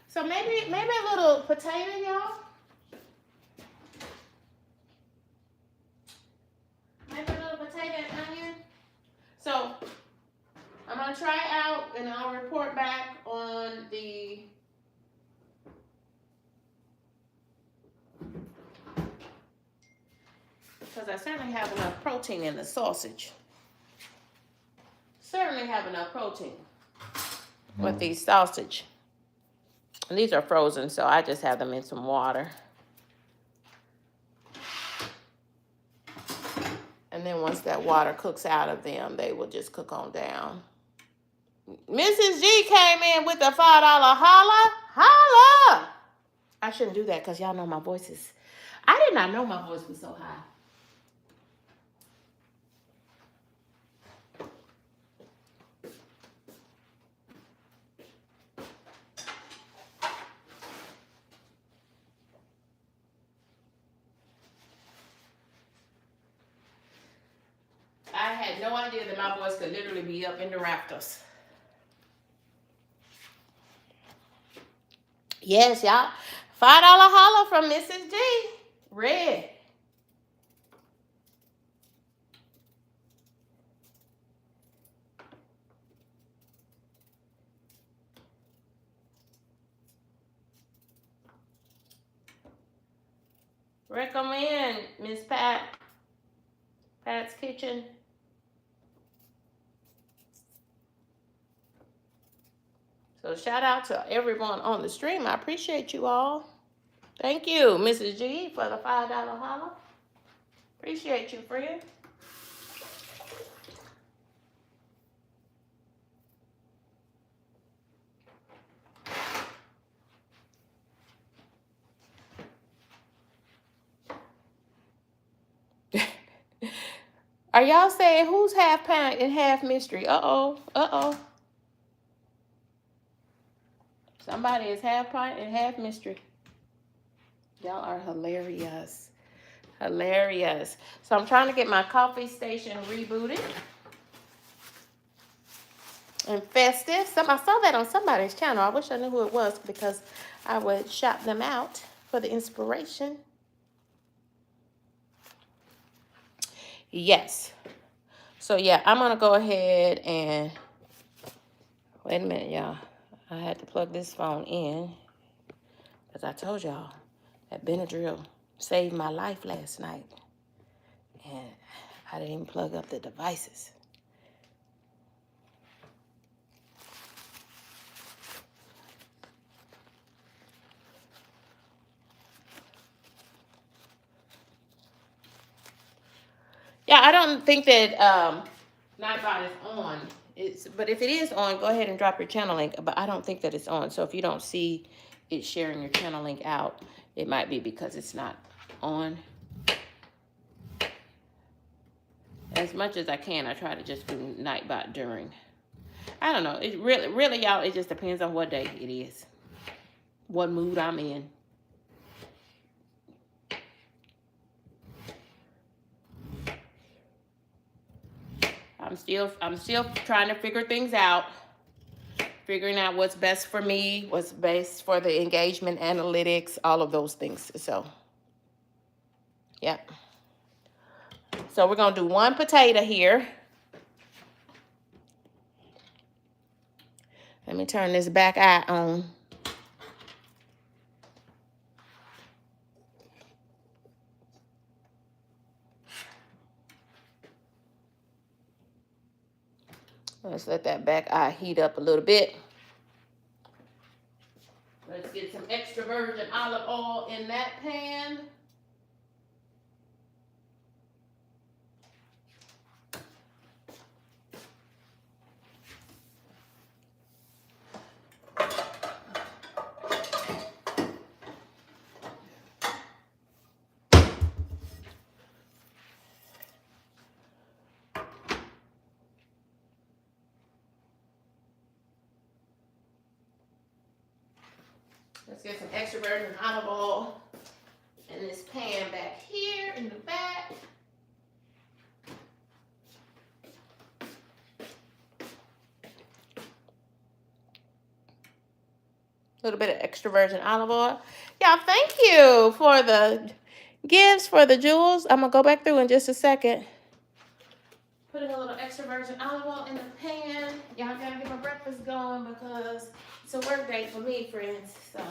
S1: So maybe a little potato, y'all. Maybe a little potato and onion. So I'm going to try it out, and I'll report back on the... because I certainly have enough protein in the sausage. Certainly have enough protein with these sausage. And these are frozen, so I just have them in some water. And then once that water cooks out of them, they will just cook on down. Mrs. G came in with a $5 holla. Holla! I shouldn't do that because y'all know my voice is... I did not know my voice was so high. I had no idea that my voice could literally be up in the rafters. Yes, y'all. $5 holla from Mrs. G. Red. Recommend Miss Pat. Pat's Kitchen. So shout out to everyone on the stream. I appreciate you all. Thank you, Mrs. G, for the $5 holla. Appreciate you, friend. Are y'all saying who's half pint and half mystery? Uh-oh. Uh-oh. Somebody is half pint and half mystery. Y'all are hilarious. Hilarious. So I'm trying to get my coffee station rebooted. And festive. I saw that on somebody's channel. I wish I knew who it was because I would shout them out for the inspiration. Yes. So yeah, I'm going to go ahead and... Wait a minute, y'all. I had to plug this phone in because I told y'all that Benadryl saved my life last night. And I didn't even plug up the devices. Yeah, I don't think that Nightbot is on. But if it is on, go ahead and drop your channel link. But I don't think that it's on. So if you don't see it sharing your channel link out, it might be because it's not on. As much as I can, I try to just do Nightbot during. I don't know. It really, y'all, it just depends on what day it is. What mood I'm in. I'm still trying to figure things out. Figuring out what's best for me, what's best for the engagement analytics, all of those things. So Yep. So we're going to do 1 potato here. Let me turn this back eye on. Let's let that back eye heat up a little bit. Let's get some extra virgin olive oil in that pan. Let's get some extra virgin olive oil in this pan back here in the back. A little bit of extra virgin olive oil. Y'all, thank you for the gifts, for the jewels. I'm going to go back through in just a second. Putting a little extra virgin olive oil in the pan. Y'all got to get my breakfast going because it's a work day for me, friends. So.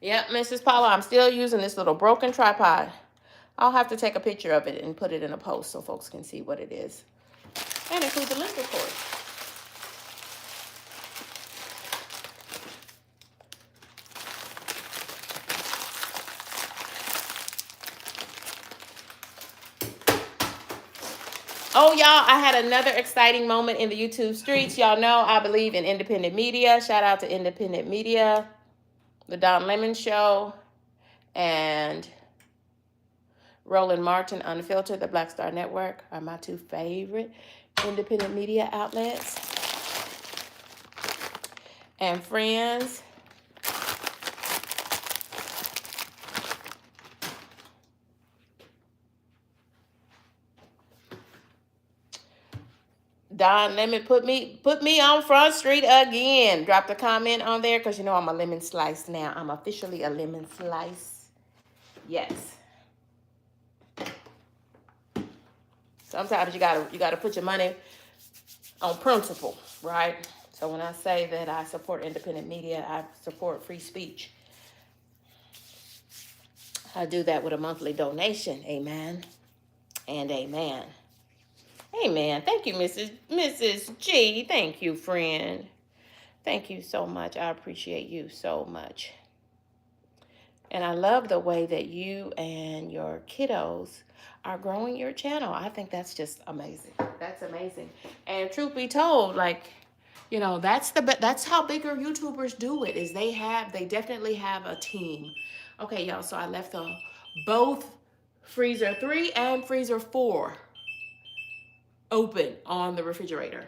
S1: Yep, Mrs. Paula, I'm still using this little broken tripod. I'll have to take a picture of it and put it in a post so folks can see what it is. And include the link, of course. Oh, y'all, I had another exciting moment in the YouTube streets. Y'all know I believe in independent media. Shout out to independent media. The Don Lemon Show, and Roland Martin Unfiltered, the Black Star Network are my 2 favorite independent media outlets. And friends, Don Lemon put me on Front Street again. Dropped a comment on there because you know I'm a lemon slice now. I'm officially a lemon slice. Yes. Sometimes you gotta put your money on principle, right? So when I say that I support independent media, I support free speech. I do that with a monthly donation. Amen. And amen. Amen. Thank you, Mrs. G. Thank you, friend. Thank you so much. I appreciate you so much. And I love the way that you and your kiddos are growing your channel. I think that's just amazing. That's amazing. And truth be told, like, you know, that's how bigger YouTubers do it. Is they definitely have a team. Okay, y'all. So I left both freezer 3 and freezer 4 open on the refrigerator.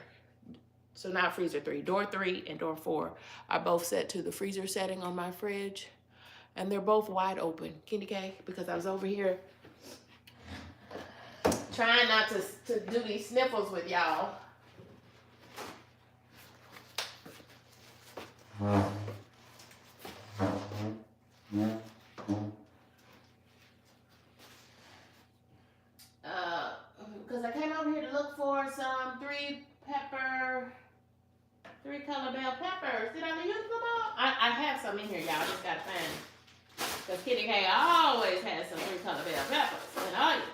S1: So not freezer 3, door 3 and door 4 are both set to the freezer setting on my fridge. And they're both wide open. KendyK, because I was over here trying not to do these sniffles with y'all. Because I came over here to look for some 3 color bell peppers. Did I use them all? I have some in here, y'all. I just got to find them. Because KendyK always has some 3 color bell peppers and onions.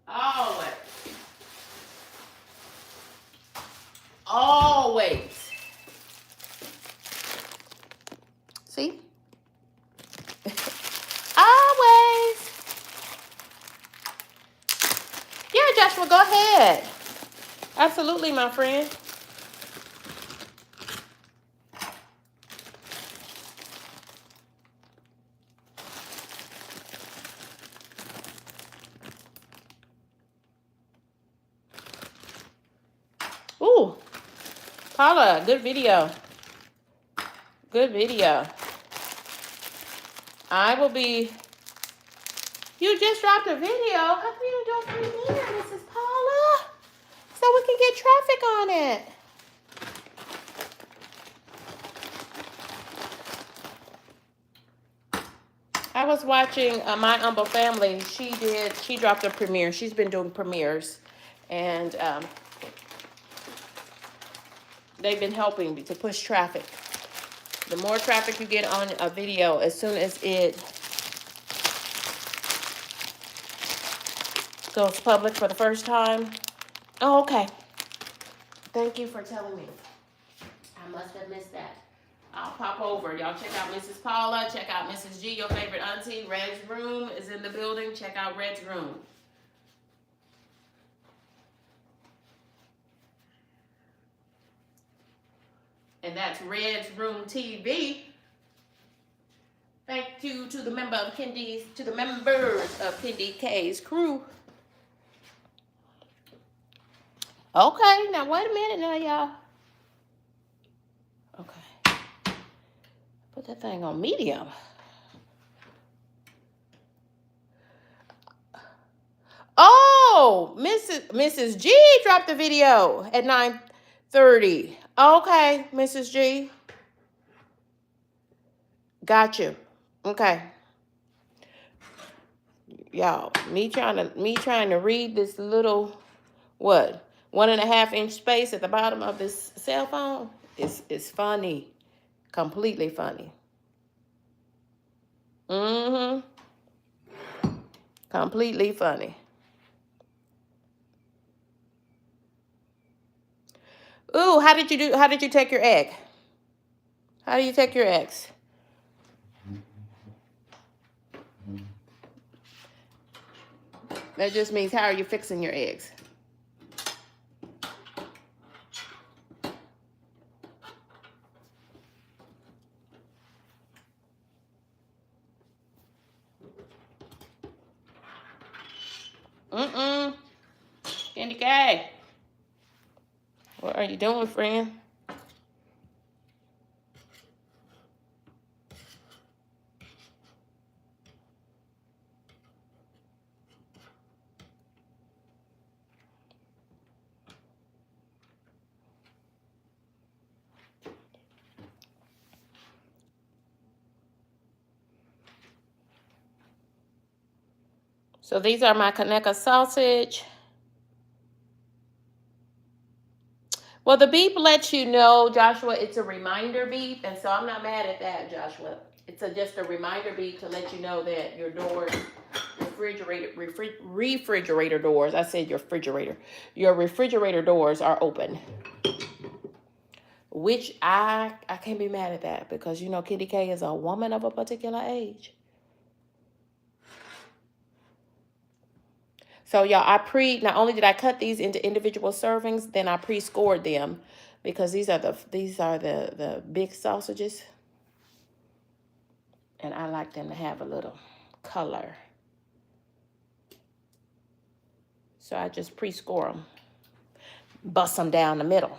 S1: Always. Always. See? Always. Yeah, Joshua, go ahead. Absolutely, my friend. Ooh, Paula, good video. Good video. I will be... You just dropped a video. How come you don't premiere, Mrs. Paula? So we can get traffic on it. I was watching My Humble Family. She dropped a premiere. She's been doing premieres. And they've been helping me to push traffic. The more traffic you get on a video, as soon as it goes public for the first time. Oh, okay. Thank you for telling me. I must have missed that. I'll pop over. Y'all check out Mrs. Paula. Check out Mrs. G, your favorite auntie. Red's room is in the building. Check out Red's room. And that's Red's Room TV. Thank you to the members of KendyK's crew. Okay, now wait a minute now, y'all. Okay. Put that thing on medium. Oh, Mrs. G dropped the video at 9:30. Okay, Mrs. G. Got you. Okay. Y'all, me trying to read this little, what, 1.5 inch space at the bottom of this cell phone is funny. Completely funny. Completely funny. Ooh, how did you take your egg? How do you take your eggs? That just means, how are you fixing your eggs? KendyK. What are you doing, friend? So these are my KendyK sausage. Well, the beep lets you know, Joshua, it's a reminder beep, and so I'm not mad at that, Joshua. It's just a reminder beep to let you know that your doors, refrigerator doors, I said your refrigerator. Your refrigerator doors are open. Which I can't be mad at that, because, you know, KendyK is a woman of a particular age. So y'all, not only did I cut these into individual servings, then I pre-scored them, because these are the big sausages, and I like them to have a little color. So I just pre-score them, bust them down the middle.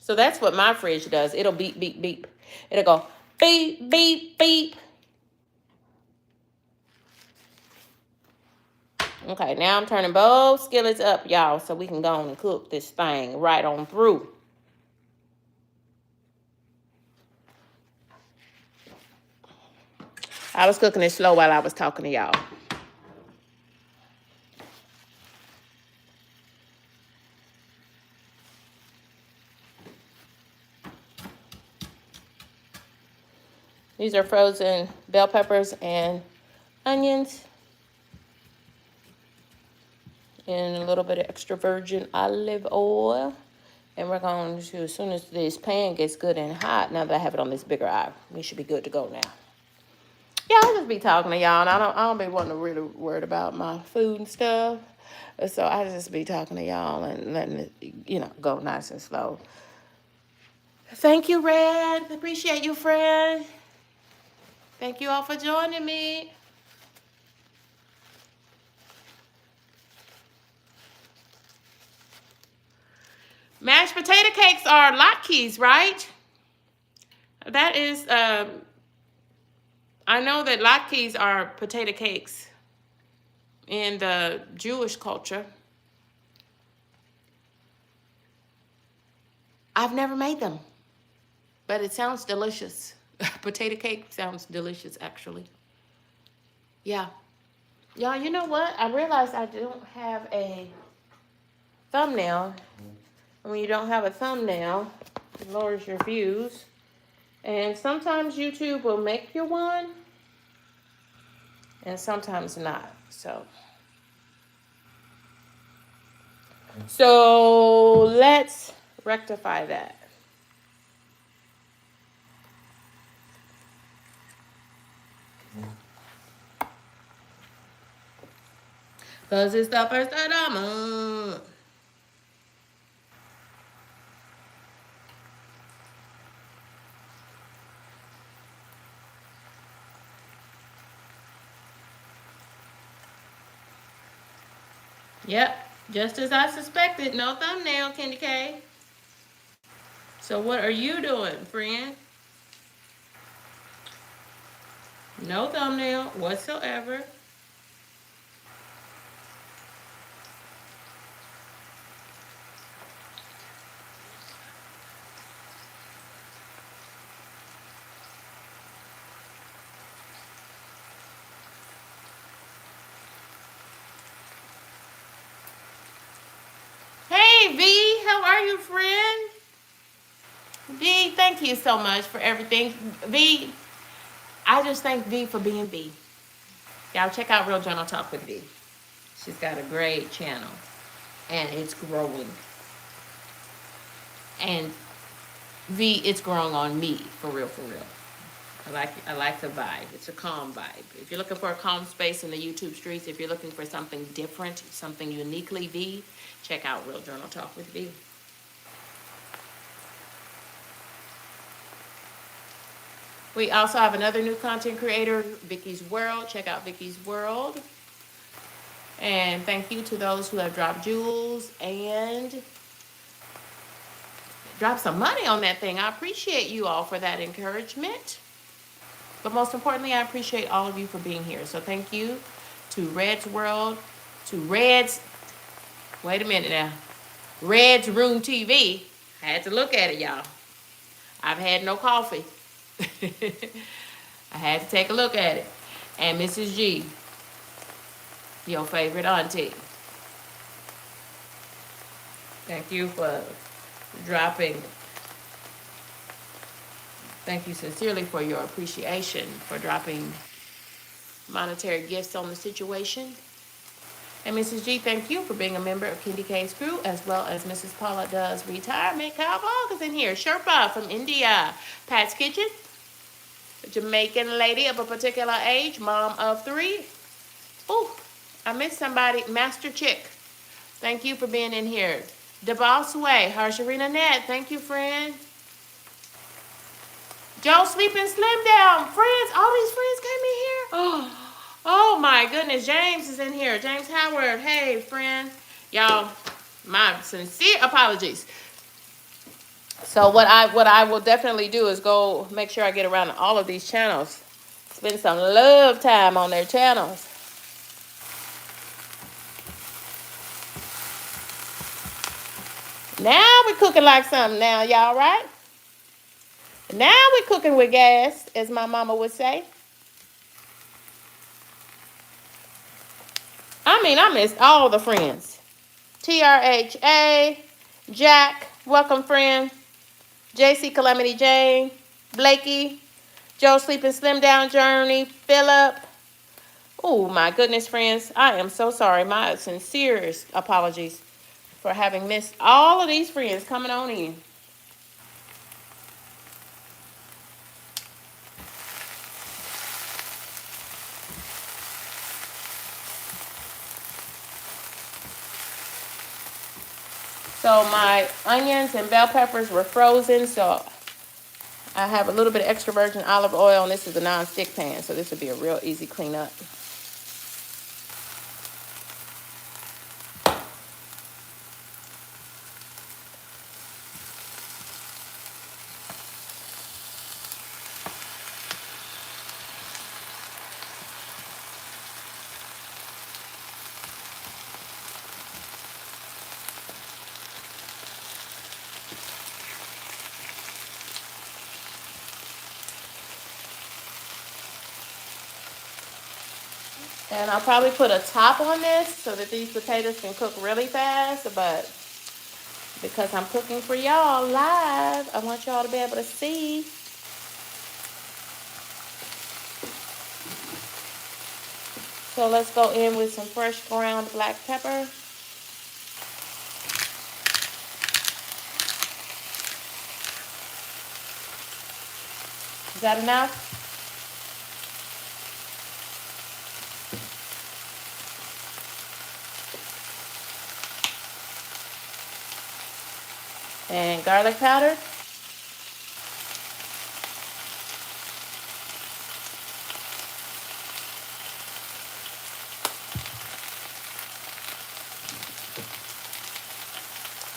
S1: So that's what my fridge does. It'll beep, beep, beep. It'll go beep, beep, beep. Okay, now I'm turning both skillets up, y'all, so we can go on and cook this thing right on through. I was cooking it slow while I was talking to y'all. These are frozen bell peppers and onions. And a little bit of extra virgin olive oil. And we're going to, as soon as this pan gets good and hot, now that I have it on this bigger eye, we should be good to go now. Yeah, I'll just be talking to y'all, and I don't be wanting to really worried about my food and stuff. So I just be talking to y'all and letting it, you know, go nice and slow. Thank you, Red. Appreciate you, friend. Thank you all for joining me. Mashed potato cakes are latkes, right? That is, I know that latkes are potato cakes in the Jewish culture. I've never made them, but it sounds delicious. Potato cake sounds delicious, actually. Yeah. Y'all, you know what? I realized I don't have a thumbnail. And when you don't have a thumbnail, it lowers your views. And sometimes YouTube will make you one, and sometimes not. So let's rectify that. Cause it's the first of the month. Yep, just as I suspected. No thumbnail, KendyK. So what are you doing, friend? No thumbnail whatsoever. Hey, V, how are you, friend? V, thank you so much for everything. V, I just thank V for being V. Y'all check out Real Journal Talk with V. She's got a great channel, and it's growing. And V, it's growing on me, for real, for real. I like the vibe. It's a calm vibe. If you're looking for a calm space in the YouTube streets, if you're looking for something different, something uniquely V, check out Real Journal Talk with V. We also have another new content creator, Vicky's World. Check out Vicky's World. And thank you to those who have dropped jewels and dropped some money on that thing. I appreciate you all for that encouragement. But most importantly, I appreciate all of you for being here. So thank you to Red's World, to Red's, wait a minute now, Red's Room TV. I had to look at it, y'all. I've had no coffee. I had to take a look at it. And Mrs. G, your favorite auntie. Thank you for dropping. Thank you sincerely for your appreciation for dropping monetary gifts on the situation. And Mrs. G, thank you for being a member of KendyK's crew, as well as Mrs. Paula Does Retirement. Kyle Bog is in here. Sherpa from India. Pat's Kitchen, a Jamaican lady of a particular age, mom of 3. Ooh, I missed somebody. Master Chick, thank you for being in here. The Boss Way, Harsharina Net, thank you, friend. Joe Sleeping Slim Down, friends, all these friends came in here. Oh my goodness, James is in here. James Howard, hey, friend. Y'all, my sincere apologies. So what I will definitely do is go make sure I get around to all of these channels. Spend some love time on their channels. Now we're cooking like something now, y'all, right? Now we're cooking with gas, as my mama would say. I mean, I missed all the friends. TRHA, Jack, welcome friend. JC Calamity Jane, Blakey, Joe Sleeping Slim Down Journey, Philip. Oh my goodness, friends. I am so sorry. My sincerest apologies for having missed all of these friends coming on in. So my onions and bell peppers were frozen, so I have a little bit of extra virgin olive oil, and this is a non-stick pan, so this would be a real easy cleanup. And I'll probably put a top on this so that these potatoes can cook really fast, but because I'm cooking for y'all live, I want y'all to be able to see. So let's go in with some fresh ground black pepper. Is that enough? And garlic powder.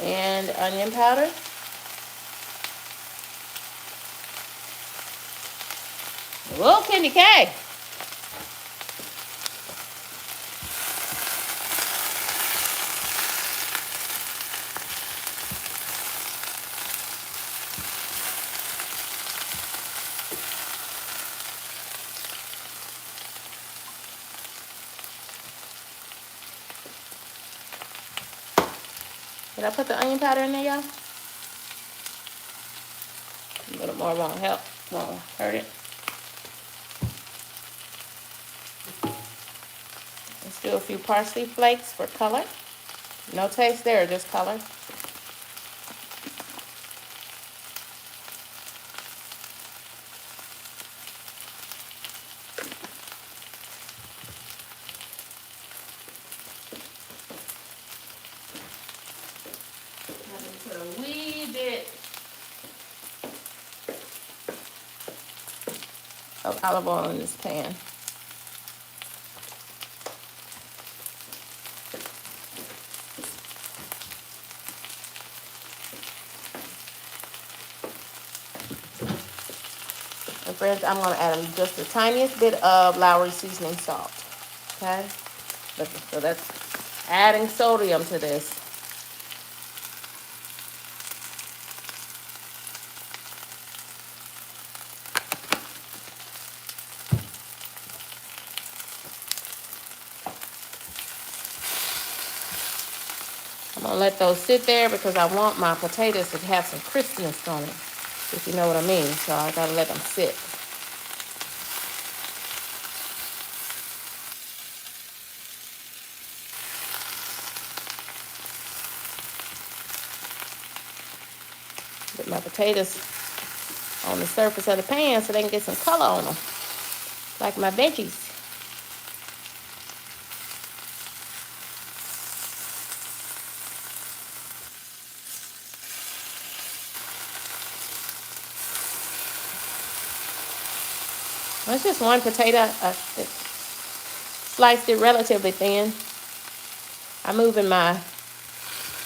S1: And onion powder. Whoa, KendyK. Did I put the onion powder in there, y'all? A little more won't help. Won't hurt it. Let's do a few parsley flakes for color. No taste there, just color. Put a wee bit of olive oil in this pan. And friends, I'm going to add just the tiniest bit of Lowry seasoning salt. Okay? So that's adding sodium to this. I'm going to let those sit there because I want my potatoes to have some crispness on it, if you know what I mean. So I got to let them sit. Put my potatoes on the surface of the pan so they can get some color on them, like my veggies. Well, it's just one potato. I sliced it relatively thin. I'm moving my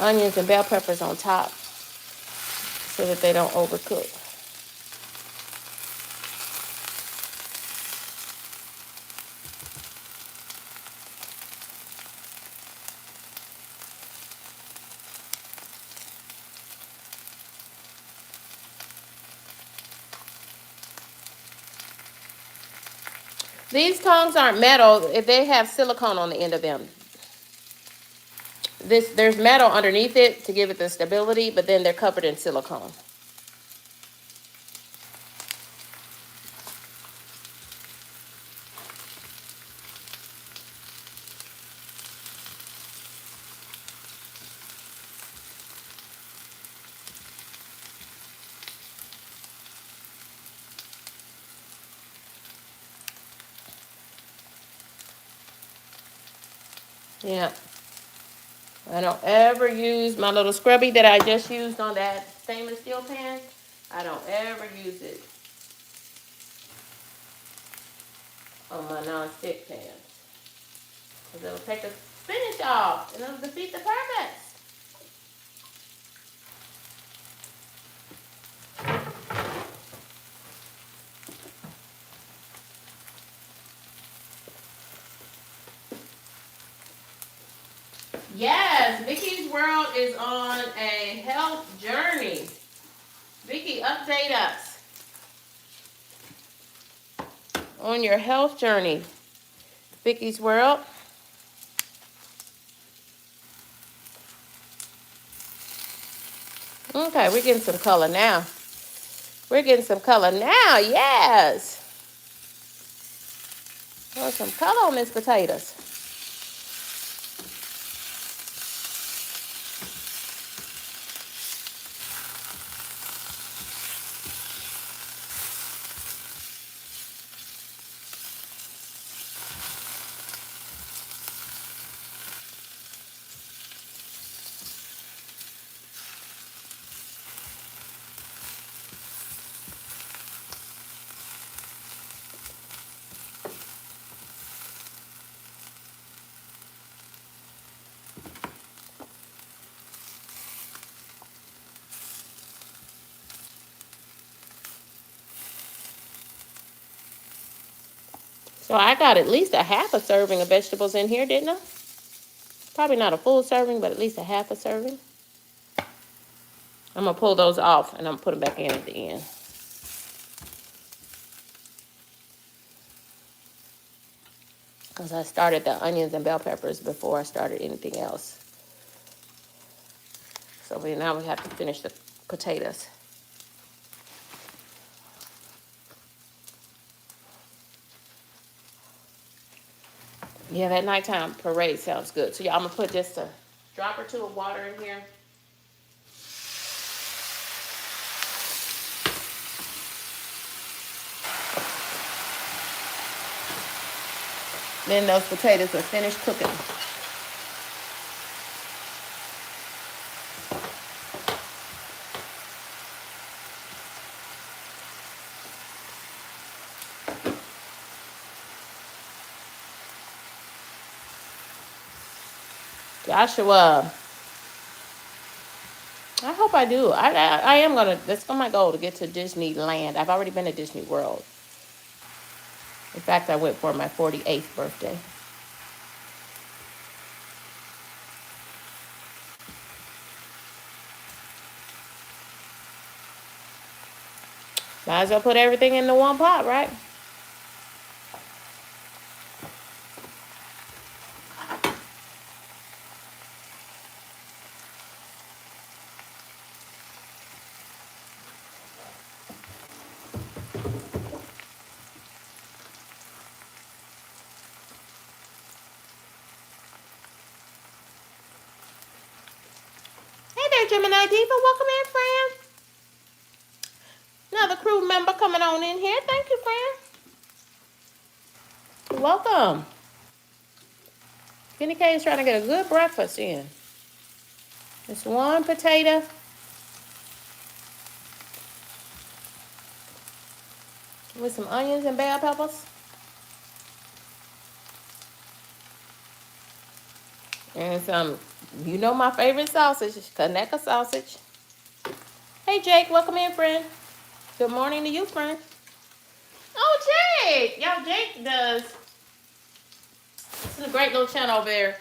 S1: onions and bell peppers on top so that they don't overcook. These tongs aren't metal. They have silicone on the end of them. There's metal underneath it to give it the stability, but then they're covered in silicone. Yeah. I don't ever use my little scrubby that I just used on that stainless steel pan. I don't ever use it on my non-stick pan, because it'll take the spinach off and it'll defeat the purpose. Yes, Vicky's World is on a health journey. Vicky, update us on your health journey. Vicky's World. Okay, we're getting some color now. We're getting some color now, yes. Want some color on these potatoes. So I got at least a half a serving of vegetables in here, didn't I? Probably not a full serving, but at least a half a serving. I'm going to pull those off, and I'm going to put them back in at the end. Because I started the onions and bell peppers before I started anything else. So now we have to finish the potatoes. Yeah, that nighttime parade sounds good. So, yeah, I'm going to put just a drop or two of water in here. Then those potatoes are finished cooking. Joshua, I hope I do. I am going to, that's my goal, to get to Disneyland. I've already been to Disney World. In fact, I went for my 48th birthday. Might as well put everything into one pot, right? Hey there, Gemini Diva. Welcome in, friend. Another crew member coming on in here. Thank you, friend. You're welcome. KendyK is trying to get a good breakfast in. Just one potato. With some onions and bell peppers. And some, you know my favorite sausage, KendyK sausage. Hey, Jake. Welcome in, friend. Good morning to you, friend. Oh, Jake. Y'all, Jake does. This is a great little channel over there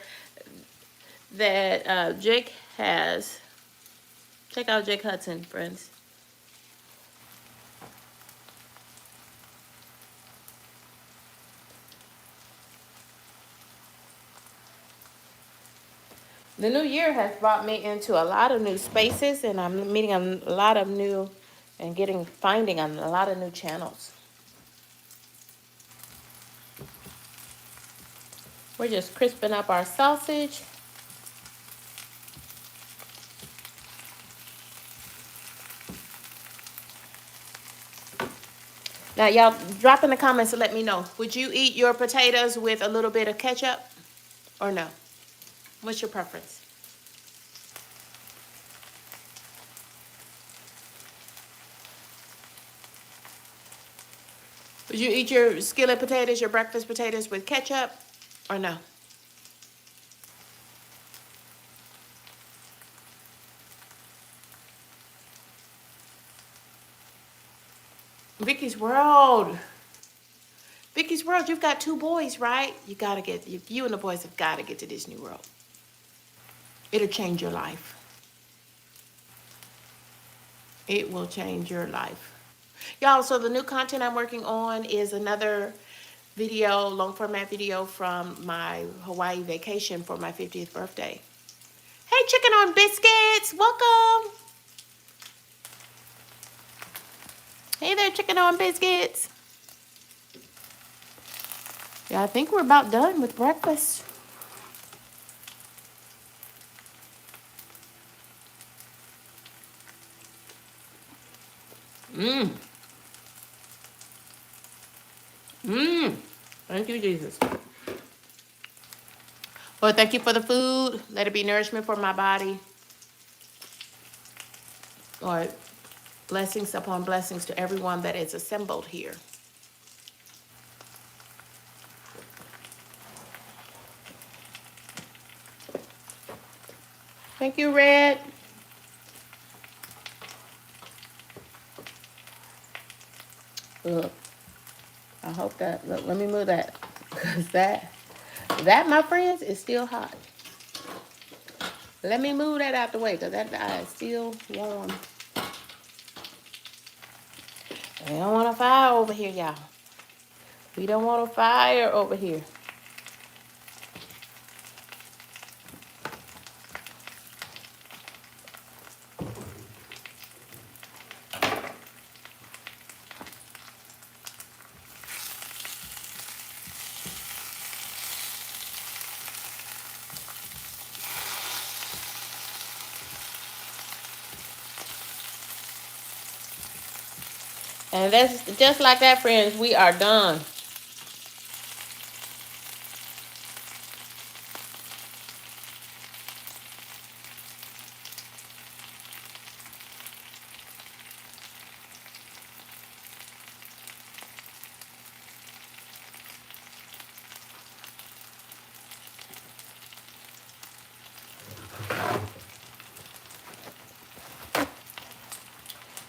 S1: that Jake has. Check out Jake Hudson, friends. The new year has brought me into a lot of new spaces, and I'm meeting a lot of new and finding a lot of new channels. We're just crisping up our sausage. Now, y'all drop in the comments to let me know. Would you eat your potatoes with a little bit of ketchup or no? What's your preference? Would you eat your skillet potatoes, your breakfast potatoes with ketchup or no? Vicky's World. Vicky's World, you've got 2 boys, right? You and the boys have got to get to Disney World. It'll change your life. It will change your life. Y'all, so the new content I'm working on is another video, long format video from my Hawaii vacation for my 50th birthday. Hey, Chicken on Biscuits, welcome. Hey there, Chicken on Biscuits. Yeah, I think we're about done with breakfast. Mmm. Mmm. Thank you, Jesus. Lord, thank you for the food. Let it be nourishment for my body. Lord, blessings upon blessings to everyone that is assembled here. Thank you, Red. Look, I hope that, look, let me move that. Because that, my friends, is still hot. Let me move that out the way because that eye is still warm. We don't want a fire over here, y'all. We don't want a fire over here. And that's just like that, friends. We are done.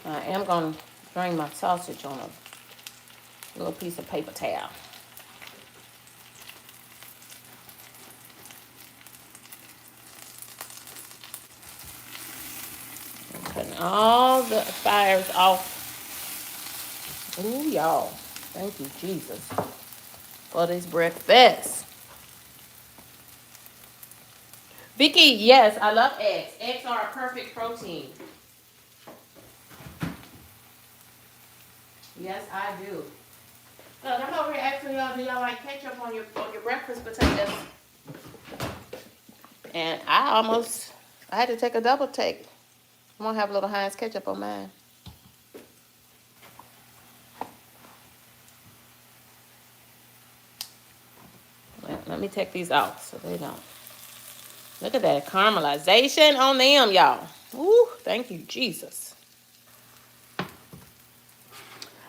S1: I am going to drain my sausage on a little piece of paper towel. I'm cutting all the fires off. Ooh, y'all. Thank you, Jesus, for this breakfast. Vicky, yes, I love eggs. Eggs are a perfect protein. Yes, I do. Look, I'm over here asking y'all, do y'all like ketchup on your breakfast potatoes? And I had to take a double take. I'm gonna have a little Heinz ketchup on mine. Let me take these off so they don't. Look at that caramelization on them, y'all. Ooh, thank you, Jesus.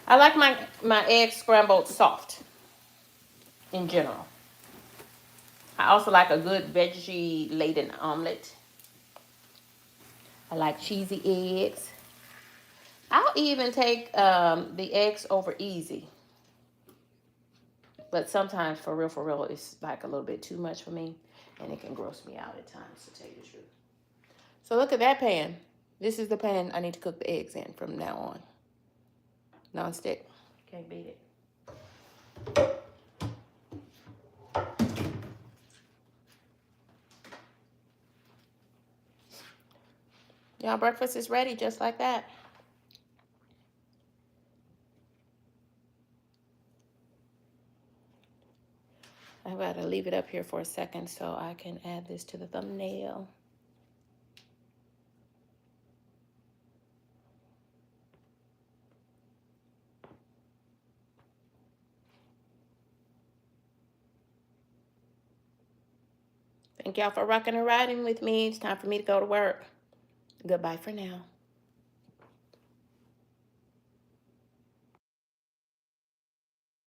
S1: I like my eggs scrambled soft in general. I also like a good veggie-laden omelet. I like cheesy eggs. I'll even take the eggs over easy. But sometimes, for real, it's like a little bit too much for me. And it can gross me out at times, to tell you the truth. So look at that pan. This is the pan I need to cook the eggs in from now on. Non-stick. Can't beat it. Y'all, breakfast is ready just like that. I've got to leave it up here for a second so I can add this to the thumbnail. Thank y'all for rocking and riding with me. It's time for me to go to work. Goodbye for now.